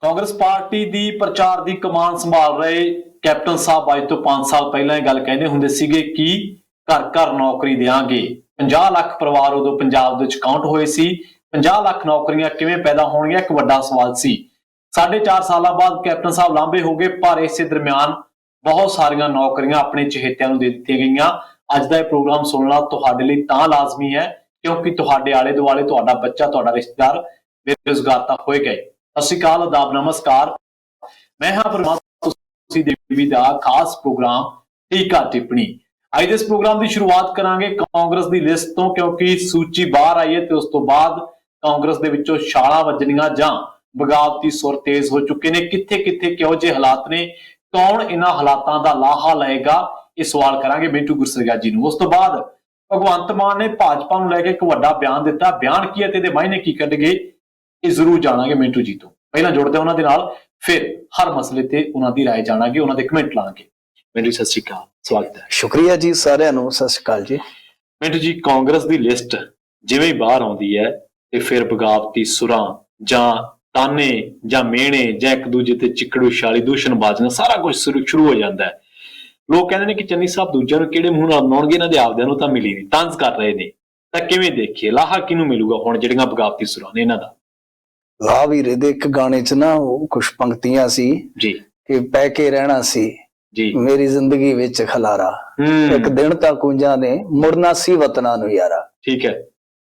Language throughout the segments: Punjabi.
ਕਾਂਗਰਸ ਪਾਰਟੀ ਦੀ ਪ੍ਰਚਾਰ ਦੀ ਕਮਾਨ ਸੰਭਾਲ ਰਹੇ ਕੈਪਟਨ ਸਾਹਿਬ ਅੱਜ ਤੋਂ 5 ਸਾਲ ਪਹਿਲਾਂ ਇਹ ਗੱਲ ਕਹਿੰਦੇ ਹੁੰਦੇ ਸੀਗੇ ਕਿ ਘਰ ਘਰ ਨੌਕਰੀ ਦੇਵਾਂਗੇ। 50 ਲੱਖ ਪਰਿਵਾਰ ਉਦੋਂ ਪੰਜਾਬ ਦੇ ਵਿੱਚ ਕਾਊਂਟ ਹੋਏ ਸੀ। 50 ਲੱਖ ਨੌਕਰੀਆਂ ਕਿਵੇਂ ਪੈਦਾ ਹੋਣਗੀਆਂ, ਇੱਕ ਵੱਡਾ ਸਵਾਲ ਸੀ। 4.5 ਸਾਲਾਂ ਬਾਅਦ ਕੈਪਟਨ ਸਾਹਿਬ ਲਾਂਭੇ ਹੋ ਗਏ, ਪਰ ਇਸੇ ਦਰਮਿਆਨ ਬਹੁਤ ਸਾਰੀਆਂ ਨੌਕਰੀਆਂ ਆਪਣੇ ਚਹੇਤਿਆਂ ਨੂੰ ਦੇ ਦਿੱਤੀਆਂ ਗਈਆਂ। ਅੱਜ ਦਾ ਇਹ ਪ੍ਰੋਗਰਾਮ ਸੁਣਨਾ ਤੁਹਾਡੇ ਲਈ ਤਾਂ ਲਾਜ਼ਮੀ ਹੈ ਕਿਉਂਕਿ ਤੁਹਾਡੇ ਆਲੇ ਦੁਆਲੇ ਤੁਹਾਡਾ ਬੱਚਾ, ਤੁਹਾਡਾ ਰਿਸ਼ਤੇਦਾਰ ਬੇਰੁਜ਼ਗਾਰ ਤਾਂ ਹੋਏ ਗਏ। ਸਤਿ ਸ਼੍ਰੀ ਅਕਾਲ, ਆਦਾਬ, ਨਮਸਕਾਰ। ਮੈਂ ਹਾਂ ਪਰਮਾਤਮਾ, ਤੁਸੀਂ ਦੇਵੀ ਦਾ ਖਾਸ ਪ੍ਰੋਗਰਾਮ ਟੀਕਾ ਟਿੱਪਣੀ। ਅੱਜ ਦੇ ਇਸ ਪ੍ਰੋਗਰਾਮ ਦੀ ਸ਼ੁਰੂਆਤ ਕਰਾਂਗੇ ਕਾਂਗਰਸ ਦੀ ਲਿਸਟ ਤੋਂ, ਕਿਉਂਕਿ ਸੂਚੀ ਬਾਹਰ ਆਈ ਹੈ ਤੇ ਉਸ ਤੋਂ ਬਾਅਦ ਕਾਂਗਰਸ ਦੇ ਵਿੱਚੋਂ ਛਾਲਾਂ ਵੱਜਣੀਆਂ ਜਾਂ ਬਗਾਵਤੀ ਸੁਰ ਤੇਜ਼ ਹੋ ਚੁੱਕੇ ਨੇ। ਕਿੱਥੇ ਕਿੱਥੇ ਕਿਹੋ ਜਿਹੇ ਹਾਲਾਤ ਨੇ, ਕੌਣ ਇਹਨਾਂ ਹਾਲਾਤਾਂ ਦਾ ਲਾਹਾ ਲਏਗਾ, ਇਹ ਸਵਾਲ ਕਰਾਂਗੇ ਮਿੰਟੂ ਗੁਰਸਰੀਆ ਜੀ ਨੂੰ। ਉਸ ਤੋਂ ਬਾਅਦ ਭਗਵੰਤ ਮਾਨ ਨੇ ਭਾਜਪਾ ਨੂੰ ਲੈ ਕੇ ਇੱਕ ਵੱਡਾ ਬਿਆਨ ਦਿੱਤਾ। ਬਿਆਨ ਕੀ ਹੈ ਤੇ ਇਹਦੇ ਮਾਇਨੇ ਕੀ ਕੱਢਣਗੇ, ਇਹ ਜ਼ਰੂਰ ਜਾਣਾਂਗੇ ਮਿੰਟੂ ਜੀ ਤੋਂ। ਪਹਿਲਾਂ ਜੁੜਦੇ ਉਹਨਾਂ ਦੇ ਨਾਲ, ਫਿਰ ਹਰ ਮਸਲੇ ਤੇ ਉਹਨਾਂ ਦੀ ਰਾਏ ਜਾਣਾਂਗੇ, ਉਹਨਾਂ ਦੇ ਕਮੈਂਟ ਲਾਂਗੇ। ਮਿੰਟੂ ਸਤਿ ਸ਼੍ਰੀ ਅਕਾਲ, ਸਵਾਗਤ ਹੈ। ਸ਼ੁਕਰੀਆ ਜੀ, ਸਾਰਿਆਂ ਨੂੰ ਸਤਿ ਸ਼੍ਰੀ ਅਕਾਲ ਜੀ। ਮਿੰਟੂ ਜੀ, ਕਾਂਗਰਸ ਦੀ ਲਿਸਟ ਜਿਵੇਂ ਹੀ ਬਾਹਰ ਆਉਂਦੀ ਹੈ ਤੇ ਫਿਰ ਬਗਾਵਤੀ ਸੁਰਾਂ ਜਾਂ ਤਾਨੇ ਜਾਂ ਮਿਹਣੇ ਜਾਂ ਇੱਕ ਦੂਜੇ ਤੇ ਚਿੱਕੜੂ ਛਾਲੀ ਦੂਸ਼ਣਬਾਜ਼ੀਆਂ ਸਾਰਾ ਕੁਝ ਸ਼ੁਰੂ ਹੋ ਜਾਂਦਾ ਹੈ। ਲੋਕ ਕਹਿੰਦੇ ਨੇ ਕਿ ਚੰਨੀ ਸਾਹਿਬ ਦੂਜਿਆਂ ਨੂੰ ਕਿਹੜੇ ਮੂੰਹ ਨਾਲ ਮਨਾਉਣਗੇ, ਇਹਨਾਂ ਦੇ ਆਪਦਿਆਂ ਨੂੰ ਤਾਂ ਮਿਲੀ ਨਹੀਂ, ਤੰਜ਼ ਕਰ ਰਹੇ ਨੇ। ਤਾਂ ਕਿਵੇਂ ਦੇਖੀਏ, ਲਾਹਾ ਕਿਹਨੂੰ ਮਿਲੂਗਾ ਹੁਣ ਜਿਹੜੀਆਂ ਬਗਾਵਤੀ ਸੁਰਾਂ ਨੇ ਇਹਨਾਂ ਦਾ? ਲਾਹ ਵੀਰੇ ਦੇ ਇੱਕ ਗਾਣੇ 'ਚ ਨਾ ਉਹ ਕੁਛ ਪੰਕਤੀਆਂ ਸੀ ਜੀ ਕਿ ਪੈ ਕੇ ਰਹਿਣਾ ਸੀ ਜੀ ਮੇਰੀ ਜ਼ਿੰਦਗੀ ਵਿੱਚ ਖਲਾਰਾ, ਇੱਕ ਦਿਨ ਤਾਂ ਕੁੰਜਾਂ ਨੇ ਮੁੜਨਾ ਸੀ ਵਤਨਾਂ ਨੂੰ ਯਾਰਾ। ਠੀਕ ਹੈ,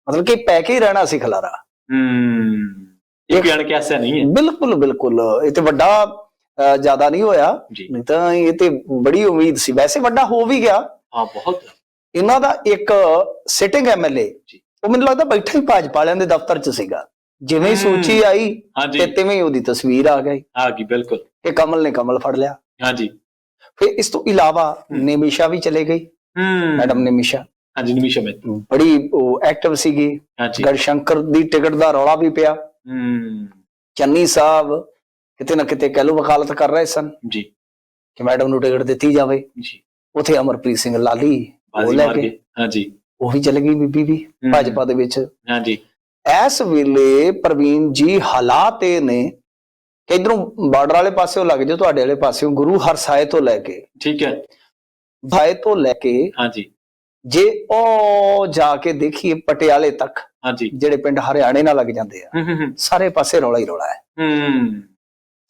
ਮਤਲਬ ਕਿ ਪੈ ਕੇ ਹੀ ਰਹਿਣਾ ਸੀ ਖਲਾਰਾ। ਇਹ ਬਿਆਨ ਕਿਆਸਾ ਨਹੀਂ ਹੈ। ਬਿਲਕੁਲ ਬਿਲਕੁਲ, ਇਹ ਤੇ ਵੱਡਾ ਜ਼ਿਆਦਾ ਨਹੀਂ ਹੋਇਆ, ਨਹੀਂ ਤਾਂ ਇਹ ਤੇ ਬੜੀ ਉਮੀਦ ਸੀ। ਵੈਸੇ ਵੱਡਾ ਹੋ ਵੀ ਗਿਆ। ਹਾਂ, ਬਹੁਤ। ਇਹਨਾਂ ਦਾ ਇੱਕ ਸਿਟਿੰਗ ਐਮਐਲਏ, ਉਹ ਮੈਨੂੰ ਲੱਗਦਾ ਬੈਠਾ ਹੀ ਭਾਜਪਾ ਵਾਲਿਆਂ ਦੇ ਦਫ਼ਤਰ 'ਚ ਸੀਗਾ। ਜਿਵੇਂ ਹੀ ਸੂਚੀ ਆਈ ਤੇ ਤਿਵੇਂ ਹੀ ਉਹਦੀ ਤਸਵੀਰ ਆ ਗਈ। ਬਿਲਕੁਲ, ਕਿ ਕਮਲ ਨੇ ਕਮਲ ਫੜ ਲਿਆ। ਹਾਂਜੀ। ਫਿਰ ਇਸ ਤੋਂ ਇਲਾਵਾ ਨਿਮਿਸ਼ਾ ਵੀ ਚਲੇ ਗਈ, ਮੈਡਮ ਨਿਮਿਸ਼ਾ। ਹਾਂਜੀ, ਨਿਮਿਸ਼ਾ ਬੜੀ ਉਹ ਐਕਟਿਵ ਸੀਗੀ। ਗੜਸ਼ੰਕਰ ਦੀ ਟਿਕਟ ਦਾ ਰੌਲਾ ਵੀ ਪਿਆ। ਚੰਨੀ ਸਾਹਿਬ ਕਿਤੇ ਨਾ ਕਿਤੇ ਕਹਿ ਲੋ ਵਕਾਲਤ ਕਰ ਰਹੇ ਸਨ ਜੀ ਕਿ ਮੈਡਮ ਨੂੰ ਟਿਕਟ ਦਿੱਤੀ ਜਾਵੇ ਜੀ। ਉੱਥੇ ਅਮਰਪ੍ਰੀਤ ਸਿੰਘ ਲਾਲੀ ਉਹ ਲੈ ਕੇ, ਹਾਂਜੀ, ਉਹ ਵੀ ਚਲੇ ਗਈ ਬੀਬੀ ਵੀ ਭਾਜਪਾ ਦੇ ਵਿੱਚ। ਹਾਂਜੀ, ਇਸ ਵੇਲੇ ਪ੍ਰਵੀਨ ਜੀ ਹਾਲਾਤ ਇਹ ਨੇ ਕਿ ਇਧਰੋਂ ਬਾਰਡਰ ਵਾਲੇ ਪਾਸਿਓਂ ਲੱਗ ਜਾਓ, ਤੁਹਾਡੇ ਵਾਲੇ ਪਾਸਿਓਂ ਗੁਰੂ ਹਰਸਾਏ ਤੋਂ ਲੈ ਕੇ, ਠੀਕ ਹੈ, ਭਾਏ ਤੋਂ ਲੈ ਕੇ, ਹਾਂਜੀ, ਜੇ ਉਹ ਜਾ ਕੇ ਦੇਖੀਏ ਪਟਿਆਲੇ ਤੱਕ, ਹਾਂਜੀ, ਜਿਹੜੇ ਪਿੰਡ ਹਰਿਆਣੇ ਨਾਲ ਲੱਗ ਜਾਂਦੇ ਆ, ਸਾਰੇ ਪਾਸੇ ਰੌਲਾ ਹੀ ਰੌਲਾ ਹੈ।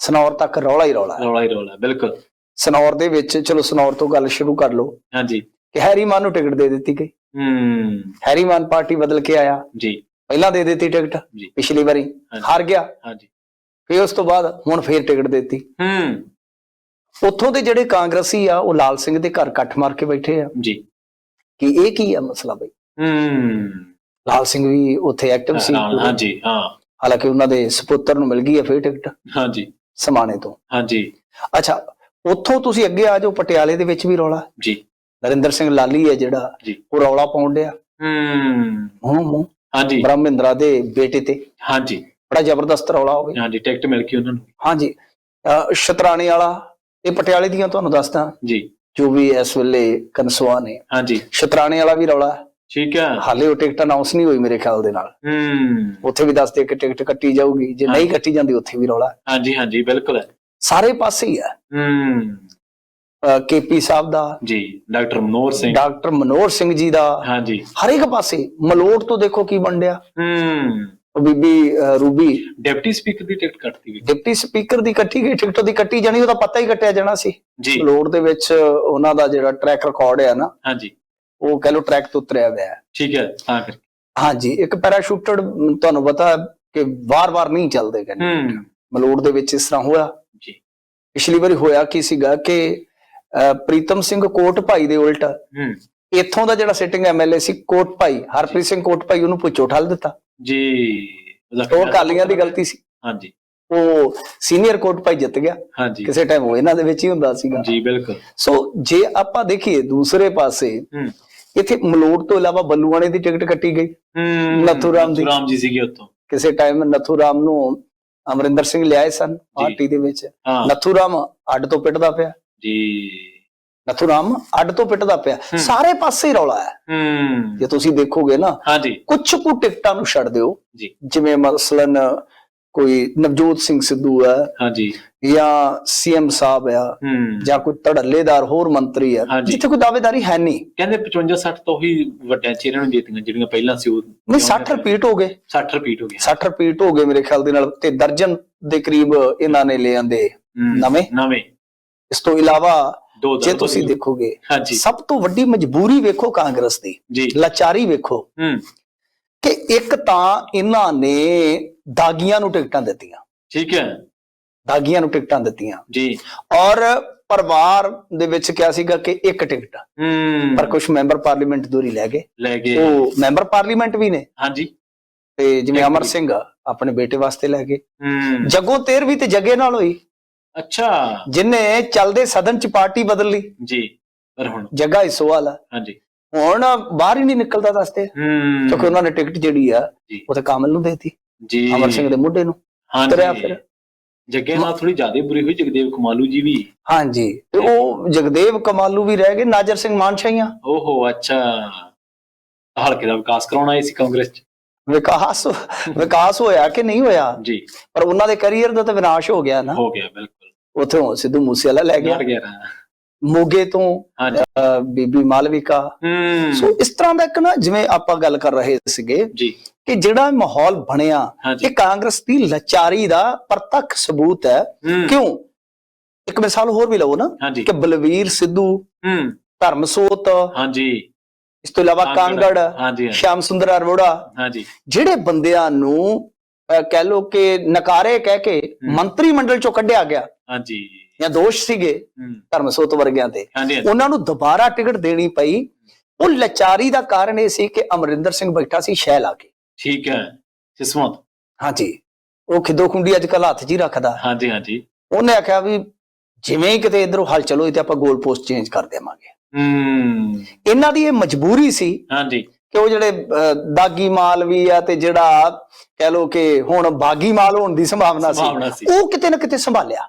ਸਨੌਰ ਤੱਕ ਰੌਲਾ ਹੀ ਰੌਲਾ ਹੈ। ਬਿਲਕੁਲ, ਸਨੌਰ ਦੇ ਵਿੱਚ, ਚਲੋ ਸਨੌਰ ਤੋਂ ਗੱਲ ਸ਼ੁਰੂ ਕਰ ਲਓ। ਹਾਂਜੀ, ਕਿ ਹੈਰੀਮਾਨ ਨੂੰ ਟਿਕਟ ਦੇ ਦਿੱਤੀ ਗਈ। ਹੈਰੀਮਾਨ ਪਾਰਟੀ ਬਦਲ ਕੇ ਆਇਆ ਜੀ, ਪਹਿਲਾਂ ਦੇ ਦਿੱਤੀ ਟਿਕਟ, ਪਿਛਲੀ ਵਾਰੀ ਹਾਰ ਗਿਆ। ਹਾਂਜੀ, ਫਿਰ ਉਸ ਤੋਂ ਬਾਅਦ ਹੁਣ ਫੇਰ ਟਿਕਟ ਦਿੱਤੀ। ਉੱਥੋਂ ਦੇ ਜਿਹੜੇ ਕਾਂਗਰਸੀ ਆ ਉਹ ਲਾਲ ਸਿੰਘ ਦੇ ਘਰ ਕੱਠ ਮਾਰ ਕੇ ਬੈਠੇ ਆ ਜੀ ਕਿ ਇਹ ਕੀ ਆ ਮਸਲਾ ਬਈ। ਲਾਲ ਸਿੰਘ ਵੀ ਉੱਥੇ ਐਕਟਿਵ ਸੀ। ਹਾਂਜੀ, ਹਾਂ, ਹਾਲਾਂਕਿ ਉਹਨਾਂ ਦੇ ਸਪੁੱਤਰ ਨੂੰ ਮਿਲ ਗਈ ਹੈ ਫੇਰ ਟਿਕਟ, ਹਾਂਜੀ, ਸਮਾਣੇ ਤੋਂ। ਹਾਂਜੀ, ਅੱਛਾ, ਉੱਥੋਂ ਤੁਸੀਂ ਅੱਗੇ ਆ ਜਾਓ, ਪਟਿਆਲੇ ਦੇ ਵਿੱਚ ਵੀ ਰੌਲਾ ਜੀ। ਨਰਿੰਦਰ ਸਿੰਘ ਲਾਲੀ ਹੈ ਜਿਹੜਾ, ਉਹ ਰੌਲਾ ਪਾਉਣ ਡਿਆ ਹਾਂਜੀ ਬ੍ਰਹਮਿੰਦਰਾ ਦੇ ਬੇਟੇ ਤੇ। ਹਾਂਜੀ, ਬੜਾ ਜ਼ਬਰਦਸਤ ਰੌਲਾ ਹੋਵੇ। ਹਾਂਜੀ, ਟਿਕਟ ਮਿਲ ਗਈ ਉਹਨਾਂ ਨੂੰ। ਹਾਂਜੀ, ਸ਼ਤਰਾਣੇ ਵਾਲਾ, ਇਹ ਪਟਿਆਲੇ ਦੀਆਂ ਤੁਹਾਨੂੰ ਦੱਸਦਾ ਜੀ, ਜੋ ਵੀ ਇਸ ਵੇਲੇ ਕਨਸਵਾ ਨੇ। ਹਾਂਜੀ, ਸ਼ਤਰਾਣੇ ਵਾਲਾ ਵੀ ਰੌਲਾ। ਠੀਕ ਹੈ, ਹਾਲੇ ਉਹ ਟਿਕਟ ਅਨਾਉਂਸ ਨਹੀਂ ਹੋਈ ਮੇਰੇ ਖਿਆਲ ਦੇ ਨਾਲ। ਉੱਥੇ ਵੀ ਦੱਸਦੇ ਕਿ ਟਿਕਟ ਕੱਟੀ ਜਾਊਗੀ, ਜੇ ਨਹੀਂ ਕੱਟੀ ਜਾਂਦੀ ਉੱਥੇ ਵੀ ਰੌਲਾ। ਹਾਂਜੀ ਹਾਂਜੀ, ਬਿਲਕੁਲ, ਸਾਰੇ ਪਾਸੇ ਹੀ ਹੈ। ਕੇਪੀ ਸਾਹਿਬ ਦਾ ਜੀ, ਡਾਕਟਰ ਮਨੋਹਰ ਸਿੰਘ ਜੀ ਦਾ, ਹਾਂਜੀ, ਹਰੇਕ ਪਾਸੇ। ਮਲੋਟ ਤੋਂ ਦੇਖੋ ਕੀ ਬਣਿਆ। ਬੀਬੀ ਰੂਬੀ ਡਿਪਟੀ ਸਪੀਕਰ ਦੀ ਟਿਕਟ ਕੱਟਤੀ ਗਈ। ਡਿਪਟੀ ਸਪੀਕਰ ਦੀ ਕੱਟੀ ਗਈ ਟਿਕਟ, ਉਹਦੀ ਕੱਟੀ ਜਾਣੀ, ਉਹਦਾ ਪਤਾ ਹੀ ਕੱਟਿਆ ਜਾਣਾ ਸੀ। ਮਲੋਟ ਦੇ ਵਿੱਚ ਉਹਨਾਂ ਦਾ ਜਿਹੜਾ ਟਰੈਕ ਰਿਕਾਰਡ ਹੈ ਨਾ, ਹਾਂਜੀ, ਉਹ ਕਹਿ ਲੋ ਟਰੈਕ ਤੋਂ ਉਤਰਿਆ ਹੋਇਆ ਹੈ। ਠੀਕ ਹੈ, ਤਾਂ ਕਰਕੇ ਹਾਂਜੀ, ਇੱਕ ਪੈਰਾਸ਼ੂਟਡ ਤੁਹਾਨੂੰ ਪਤਾ ਕਿ ਵਾਰ-ਵਾਰ ਨਹੀਂ ਚੱਲਦੇ। ਕਹਿੰਦੇ ਮਲੋਟ ਦੇ ਵਿੱਚ ਇਸ ਤਰ੍ਹਾਂ ਹੋਇਆ ਜੀ। ਪਿਛਲੀ ਵਾਰੀ ਹੋਇਆ ਕੀ ਸੀਗਾ ਕਿ ਪ੍ਰੀਤਮ ਸਿੰਘ ਕੋਟ ਭਾਈ ਦੇ ਉਲਟ ਇੱਥੋਂ ਦਾ ਜਿਹੜਾ ਸਿਟਿੰਗ ਐਮਐਲਏ ਸੀ ਕੋਟ ਭਾਈ, ਹਰਪ੍ਰੀਤ ਸਿੰਘ ਕੋਟ ਭਾਈ, ਉਹਨੂੰ ਪੁੱਛੋ ਠੱਲ ਦਿੱਤਾ ਜੀ। ਉਹ ਅਕਾਲੀਆਂ ਦੀ ਗਲਤੀ ਸੀ। ਹਾਂਜੀ, ਉਹ ਸੀਨੀਅਰ ਕੋਟ ਭਾਈ ਜਿੱਤ ਗਿਆ। ਹਾਂਜੀ, ਕਿਸੇ ਟਾਈਮ ਉਹ ਇਹਨਾਂ ਦੇ ਵਿੱਚ ਹੀ ਹੁੰਦਾ ਸੀਗਾ ਜੀ। ਬਿਲਕੁਲ। ਸੋ ਜੇ ਆਪਾਂ ਦੇਖੀਏ ਦੂਸਰੇ ਪਾਸੇ, ਇੱਥੇ ਮਲੋਟ ਤੋਂ ਇਲਾਵਾ ਬੱਲੂਆਣੇ ਦੀ ਟਿਕਟ ਕੱਟੀ ਗਈ। ਨਥੂਰਾਮ ਜੀ ਸੀਗੇ ਉੱਥੋਂ। ਕਿਸੇ ਟਾਈਮ ਨਥੂਰਾਮ ਨੂੰ ਅਮਰਿੰਦਰ ਸਿੰਘ ਲਿਆਏ ਸਨ ਪਾਰਟੀ ਦੇ ਵਿੱਚ। ਨਥੂਰਾਮ ਅੱਡ ਤੋਂ ਪਿੱਟਦਾ ਪਿਆ ਜੀ। ਨਥੂਰਾਮ ਅੱਡ ਤੋਂ ਪਿੱਟਦਾ ਪਿਆ। ਸਾਰੇ ਪਾਸੇ ਹੀ ਰੌਲਾ ਹੈ। ਜੇ ਤੁਸੀਂ ਦੇਖੋਗੇ ਨਾ, ਕੁਛ ਕੁ ਟਿਕਟਾਂ ਨੂੰ ਛੱਡ ਦਿਓ, ਜਿਵੇਂ ਮਸਲਨ ਕੋਈ ਨਵਜੋਤ ਸਿੰਘ ਸਿੱਧੂ ਹੈ ਹਾਂਜੀ ਜਾਂ ਸੀਐਮ ਸਾਹਿਬ ਆ ਜਾਂ ਕੋਈ ਧੜੱਲੇਦਾਰ ਹੋਰ ਮੰਤਰੀ ਆ, ਜਿੱਥੇ ਕੋਈ ਦਾਅਵੇਦਾਰੀ ਹੈ ਨਹੀਂ। ਕਹਿੰਦੇ 55-60 ਤੋਂ ਹੀ ਵੱਡਿਆਂ ਚਿਹਰਿਆਂ ਨੂੰ ਜਿੱਤੀਆਂ ਜਿਹੜੀਆਂ ਪਹਿਲਾਂ ਸੀ, ਉਹ ਨਹੀਂ 60 ਰਿਪੀਟ ਹੋ ਗਏ 60 ਰਿਪੀਟ ਹੋ ਗਏ 60 ਰਿਪੀਟ ਹੋ ਗਏ ਮੇਰੇ ਖਿਆਲ ਦੇ ਨਾਲ, ਤੇ ਦਰਜਨ ਦੇ ਕਰੀਬ ਇਹਨਾਂ ਨੇ ਲੈ ਆਂਦੇ ਨਵੇਂ। ਇਸ ਤੋਂ ਇਲਾਵਾ ਜੇ ਤੁਸੀਂ ਦੇਖੋਗੇ ਸਭ ਤੋਂ ਵੱਡੀ ਮਜਬੂਰੀ ਵੇਖੋ ਕਾਂਗਰਸ ਦੀ, ਲਾਚਾਰੀ ਵੇਖੋ ਕਿ ਇੱਕ ਤਾਂ ਇਹਨਾਂ ਨੇ ਦਾਗੀਆਂ ਨੂੰ ਟਿਕਟਾਂ ਦਿੱਤੀਆਂ, ਠੀਕ ਹੈ, ਦਾਗੀਆਂ ਨੂੰ ਟਿਕਟਾਂ ਦਿੱਤੀਆਂ ਜੀ, ਔਰ ਪਰਿਵਾਰ ਦੇ ਵਿੱਚ ਕਿਹਾ ਸੀਗਾ ਕਿ ਇੱਕ ਟਿਕਟ, ਪਰ ਕੁਝ ਮੈਂਬਰ ਪਾਰਲੀਮੈਂਟ ਦੂਰੀ ਲੈ ਗਏ, ਉਹ ਮੈਂਬਰ ਪਾਰਲੀਮੈਂਟ ਵੀ ਨੇ। ਹਾਂਜੀ, ਤੇ ਜਿਵੇਂ ਅਮਰ ਸਿੰਘ ਆਪਣੇ ਬੇਟੇ ਵਾਸਤੇ ਲੈ ਗਏ, ਜੱਗੋਂ ਤੇਰ ਵੀ ਤੇ ਜੱਗੇ ਨਾਲ ਹੋਈ। ਅੱਛਾ, ਜਿਨੇ ਚੱਲਦੇ ਸਦਨ ਚ ਪਾਰਟੀ ਬਦਲ ਲਈ ਜੀ, ਪਰ ਹੁਣ ਜੱਗਾ ਇਸੋ ਵਾਲਾ ਹਾਂਜੀ ਹੁਣ ਬਾਹਰ ਹੀ ਨਹੀਂ ਨਿਕਲਦਾ ਦੱਸਦੇ, ਕਿਉਂਕਿ ਉਹਨਾਂ ਨੇ ਟਿਕਟ ਜਿਹੜੀ ਆ ਉਹ ਤੇ ਕਾਮਲ ਨੂੰ ਦੇਤੀ ਜੀ, ਅਮਰ ਸਿੰਘ ਦੇ ਮੁੰਡੇ ਨੂੰ। ਤਰਿਆ ਫਿਰ ਜੱਗੇ ਨਾਲ ਥੋੜੀ ਜ਼ਿਆਦਾ ਬੁਰੀ ਹੋਈ ਜਗਦੇਵ ਕਮਾਲੂ ਜੀ ਵੀ, ਹਾਂਜੀ, ਤੇ ਉਹ ਜਗਦੇਵ ਕਮਾਲੂ ਵੀ ਰਹਿ ਗਏ, ਨਾਜਰ ਸਿੰਘ ਮਾਨਸ਼ਾਹੀਆਂ। ਓਹੋ, ਅੱਛਾ, ਹਲਕੇ ਦਾ ਵਿਕਾਸ ਕਰਾਉਣਾ ਆਏ ਸੀ ਕਾਂਗਰਸ ਚ। ਵਿਕਾਸ ਹੋਇਆ ਕਿ ਨਹੀਂ ਹੋਇਆ ਜੀ, ਪਰ ਉਹਨਾਂ ਦੇ ਕੈਰੀਅਰ ਦਾ ਤਾਂ ਵਿਨਾਸ਼ ਹੋ ਗਿਆ ਨਾ। ਹੋ ਗਿਆ, ਬਿਲਕੁਲ। ਉੱਥੋਂ ਸਿੱਧੂ ਮੂਸੇਵਾਲਾ ਲੈ ਗਿਆ, ਮੋਗੇ ਤੋਂ ਬੀਬੀ ਮਾਲਵਿਕਾ। ਸੋ ਇਸ ਤਰ੍ਹਾਂ ਦਾ ਇੱਕ ਨਾ, ਜਿਵੇਂ ਆਪਾਂ ਗੱਲ ਕਰ ਰਹੇ ਸੀਗੇ ਕਿ ਜਿਹੜਾ ਮਾਹੌਲ ਬਣਿਆ, ਇਹ ਕਾਂਗਰਸ ਦੀ ਲਾਚਾਰੀ ਦਾ ਪ੍ਰਤੱਖ ਸਬੂਤ ਹੈ। ਕਿਉਂ? ਇੱਕ ਮਿਸਾਲ ਹੋਰ ਵੀ ਲਓ ਨਾ, ਕਿ ਬਲਵੀਰ ਸਿੱਧੂ, ਧਰਮਸੋਤ, ਇਸ ਤੋਂ ਇਲਾਵਾ ਕਾਂਗੜ, ਸ਼ਾਮ ਸੁੰਦਰ ਅਰੋੜਾ, ਜਿਹੜੇ ਬੰਦਿਆਂ ਨੂੰ ਕਹਿ ਲੋ ਕਿ ਨਕਾਰੇ ਕਹਿ ਕੇ ਮੰਤਰੀ ਮੰਡਲ ਚੋਂ ਕੱਢਿਆ ਗਿਆ ਜਾਂ ਦੋਸ਼ ਸੀਗੇ ਧਰਮਸੋਤ ਵਰਗਿਆਂ ਤੇ, ਉਹਨਾਂ ਨੂੰ ਦੁਬਾਰਾ ਟਿਕਟ ਦੇਣੀ ਪਈ। ਉਹ ਲਾਚਾਰੀ ਦਾ ਕਾਰਨ ਇਹ ਸੀ ਕਿ ਅਮਰਿੰਦਰ ਸਿੰਘ ਬੈਠਾ ਸੀ ਸ਼ਹਿ ਲਾ ਕੇ, ਠੀਕ ਹੈ, ਕਿਸਮਤ, ਹਾਂਜੀ, ਉਹ ਖਿੱਦੋ ਖੁੰਡੀ ਅੱਜ ਕੱਲ ਹੱਥ 'ਚ ਹੀ ਰੱਖਦਾ। ਹਾਂਜੀ ਹਾਂਜੀ, ਉਹਨੇ ਆਖਿਆ ਵੀ ਜਿਵੇਂ ਹੀ ਕਿਤੇ ਇਧਰੋਂ ਹਲ ਚਲੋ ਤੇ ਆਪਾਂ ਗੋਲ ਪੋਸਟ ਚੇਂਜ ਕਰ ਦੇਵਾਂਗੇ। ਇਹਨਾਂ ਦੀ ਇਹ ਮਜਬੂਰੀ ਸੀ ਕਿ ਉਹ ਜਿਹੜੇ ਦਾਗੀ ਮਾਲ ਵੀ ਆ ਤੇ ਜਿਹੜਾ ਕਹਿ ਲੋ ਕਿ ਹੁਣ ਬਾਗੀ ਮਾਲ ਹੋਣ ਦੀ ਸੰਭਾਵਨਾ ਸੀ, ਉਹ ਕਿਤੇ ਨਾ ਕਿਤੇ ਸੰਭਾਲਿਆ।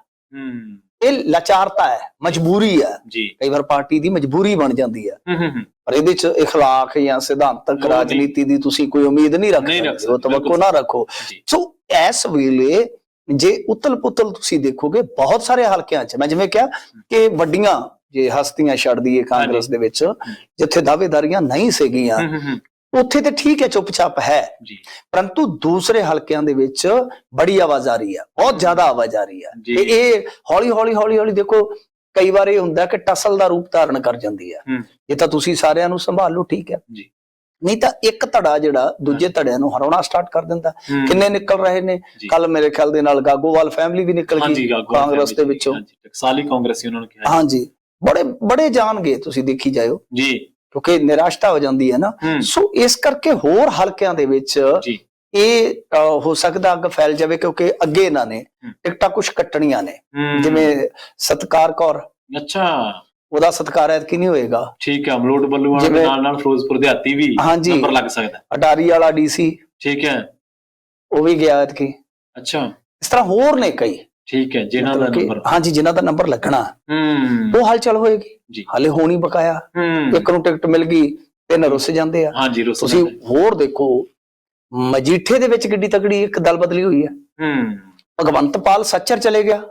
ਇਹ ਲਾਚਾਰਤਾ ਹੈ, ਮਜਬੂਰੀ ਹੈ, ਕਈ ਵਾਰ ਪਾਰਟੀ ਦੀ ਮਜਬੂਰੀ ਬਣ ਜਾਂਦੀ ਹੈ, ਪਰ ਇਹਦੇ ਚ ਇਖਲਾਕ ਜਾਂ ਸਿਧਾਂਤਕ ਰਾਜਨੀਤੀ ਦੀ ਤੁਸੀਂ ਕੋਈ ਉਮੀਦ ਨਹੀਂ ਰੱਖ ਸਕਦੇ, ਉਹ ਤਵੱਕੋ ਨਾ ਰੱਖੋ। ਸੋ ਇਸ ਵੇਲੇ ਜੇ ਉਤਲ ਪੁਤਲ ਤੁਸੀਂ ਦੇਖੋਗੇ ਬਹੁਤ ਸਾਰੇ ਹਲਕਿਆਂ ਚ, ਮੈਂ ਜਿਵੇਂ ਕਿਹਾ ਕਿ ਵੱਡੀਆਂ ਜੇ ਹਸਤੀਆਂ ਛੱਡ ਦਈਏ ਕਾਂਗਰਸ ਦੇ ਵਿੱਚ, ਜਿੱਥੇ ਦਾਅਵੇਦਾਰੀਆਂ ਨਹੀਂ ਸੀਗੀਆਂ, ਉੱਥੇ ਤੇ ਠੀਕ ਹੈ, ਚੁੱਪ-ਚਾਪ ਹੈ, ਪਰੰਤੂ ਦੂਸਰੇ ਹਲਕਿਆਂ ਦੇ ਵਿੱਚ ਬੜੀ ਆਵਾਜ਼ ਆ ਰਹੀ ਹੈ, ਬਹੁਤ ਜ਼ਿਆਦਾ ਆਵਾਜ਼ ਆ ਰਹੀ ਹੈ, ਤੇ ਇਹ ਹੌਲੀ-ਹੌਲੀ ਦੇਖੋ ਕਈ ਵਾਰ ਇਹ ਹੁੰਦਾ ਕਿ ਟਸਲ ਦਾ ਰੂਪ ਧਾਰਨ ਕਰ ਜਾਂਦੀ ਹੈ। ਇਹ ਤਾਂ ਤੁਸੀਂ ਸਾਰਿਆਂ ਨੂੰ ਸੰਭਾਲ ਲਓ, ਠੀਕ ਹੈ, ਨਹੀਂ ਤਾਂ ਇੱਕ ਧੜਾ ਜਿਹੜਾ ਦੂਜੇ ਧੜਿਆਂ ਨੂੰ ਹਰਾਉਣਾ ਸਟਾਰਟ ਕਰ ਦਿੰਦਾ। ਕਿੰਨੇ ਨਿਕਲ ਰਹੇ ਨੇ, ਕੱਲ ਮੇਰੇ ਖਿਆਲ ਦੇ ਨਾਲ ਗਾਗੋਵਾਲ ਫੈਮਿਲੀ ਵੀ ਨਿਕਲ ਗਈ ਕਾਂਗਰਸ ਦੇ ਵਿੱਚੋਂ, ਟਕਸਾਲੀ ਕਾਂਗਰਸੀ ਉਹਨਾਂ ਨੂੰ ਕਿਹਾ। ਹਾਂਜੀ, ਬੜੇ ਜਾਣਗੇ, ਤੁਸੀਂ ਦੇਖੀ ਜਾਇਓ ਜੀ, ਕਿਉਂਕਿ ਨਿਰਾਸ਼ਤਾ ਹੋ ਜਾਂਦੀ ਹੈ ਨਾ। ਸੋ ਇਸ ਕਰਕੇ ਹੋਰ ਹਲਕਿਆਂ ਦੇ ਵਿੱਚ ਇਹ ਹੋ ਸਕਦਾ ਅੱਗ ਫੈਲ ਜਾਵੇ, ਕਿਉਂਕਿ ਅੱਗੇ ਇਹਨਾਂ ਨੇ ਟਿਕਟਾਂ ਕੁਛ ਕੱਟਣੀਆਂ ਨੇ, ਜਿਵੇਂ ਸਤਕਾਰ ਕੌਰ, ਅੱਛਾ, ਉਹਦਾ ਸਤਕਾਰ ਐਤਕੀ ਨਹੀਂ ਹੋਏਗਾ, ਠੀਕ ਹੈ, ਅਮਲੋਟ ਬੱਲੂਆਣਾ ਦੇ ਨਾਲ ਫਿਰੋਜ਼ਪੁਰ ਦਿਹਾਤੀ ਵੀ ਨੰਬਰ ਲੱਗ ਸਕਦਾ, ਅਟਾਰੀ ਵਾਲਾ ਡੀਸੀ, ਠੀਕ ਹੈ, ਉਹ ਵੀ ਗਿਆ ਐਤਕੀ, ਅੱਛਾ, ਇਸ ਤਰ੍ਹਾਂ ਹੋਰ ਨੇ ਕਈ, ਠੀਕ ਹੈ, ਜਿਨ੍ਹਾਂ ਦਾ ਨੰਬਰ, ਹਾਂਜੀ, ਜਿਨ੍ਹਾਂ ਦਾ ਨੰਬਰ ਲੱਗਣਾ, ਉਹ ਹਲਚਲ ਹੋਏਗੀ। ਹਾਲੇ ਹੋਣੀ ਬਕਾਇਆ, ਇੱਕ ਨੂੰ ਟਿਕਟ ਮਿਲ ਗਈ, ਤਿੰਨ ਰੁੱਸ ਜਾਂਦੇ ਆ। ਤੁਸੀਂ ਹੋਰ ਦੇਖੋ ਮਜੀਠੇ ਦੇ ਵਿੱਚ ਕਿੱਡੀ ਤਕੜੀ ਇੱਕ ਦਲ ਬਦਲੀ ਹੋਈ ਹੈ, ਭਗਵੰਤ ਪਾਲ ਸੱਚਰ ਚਲੇ ਗਿਆ,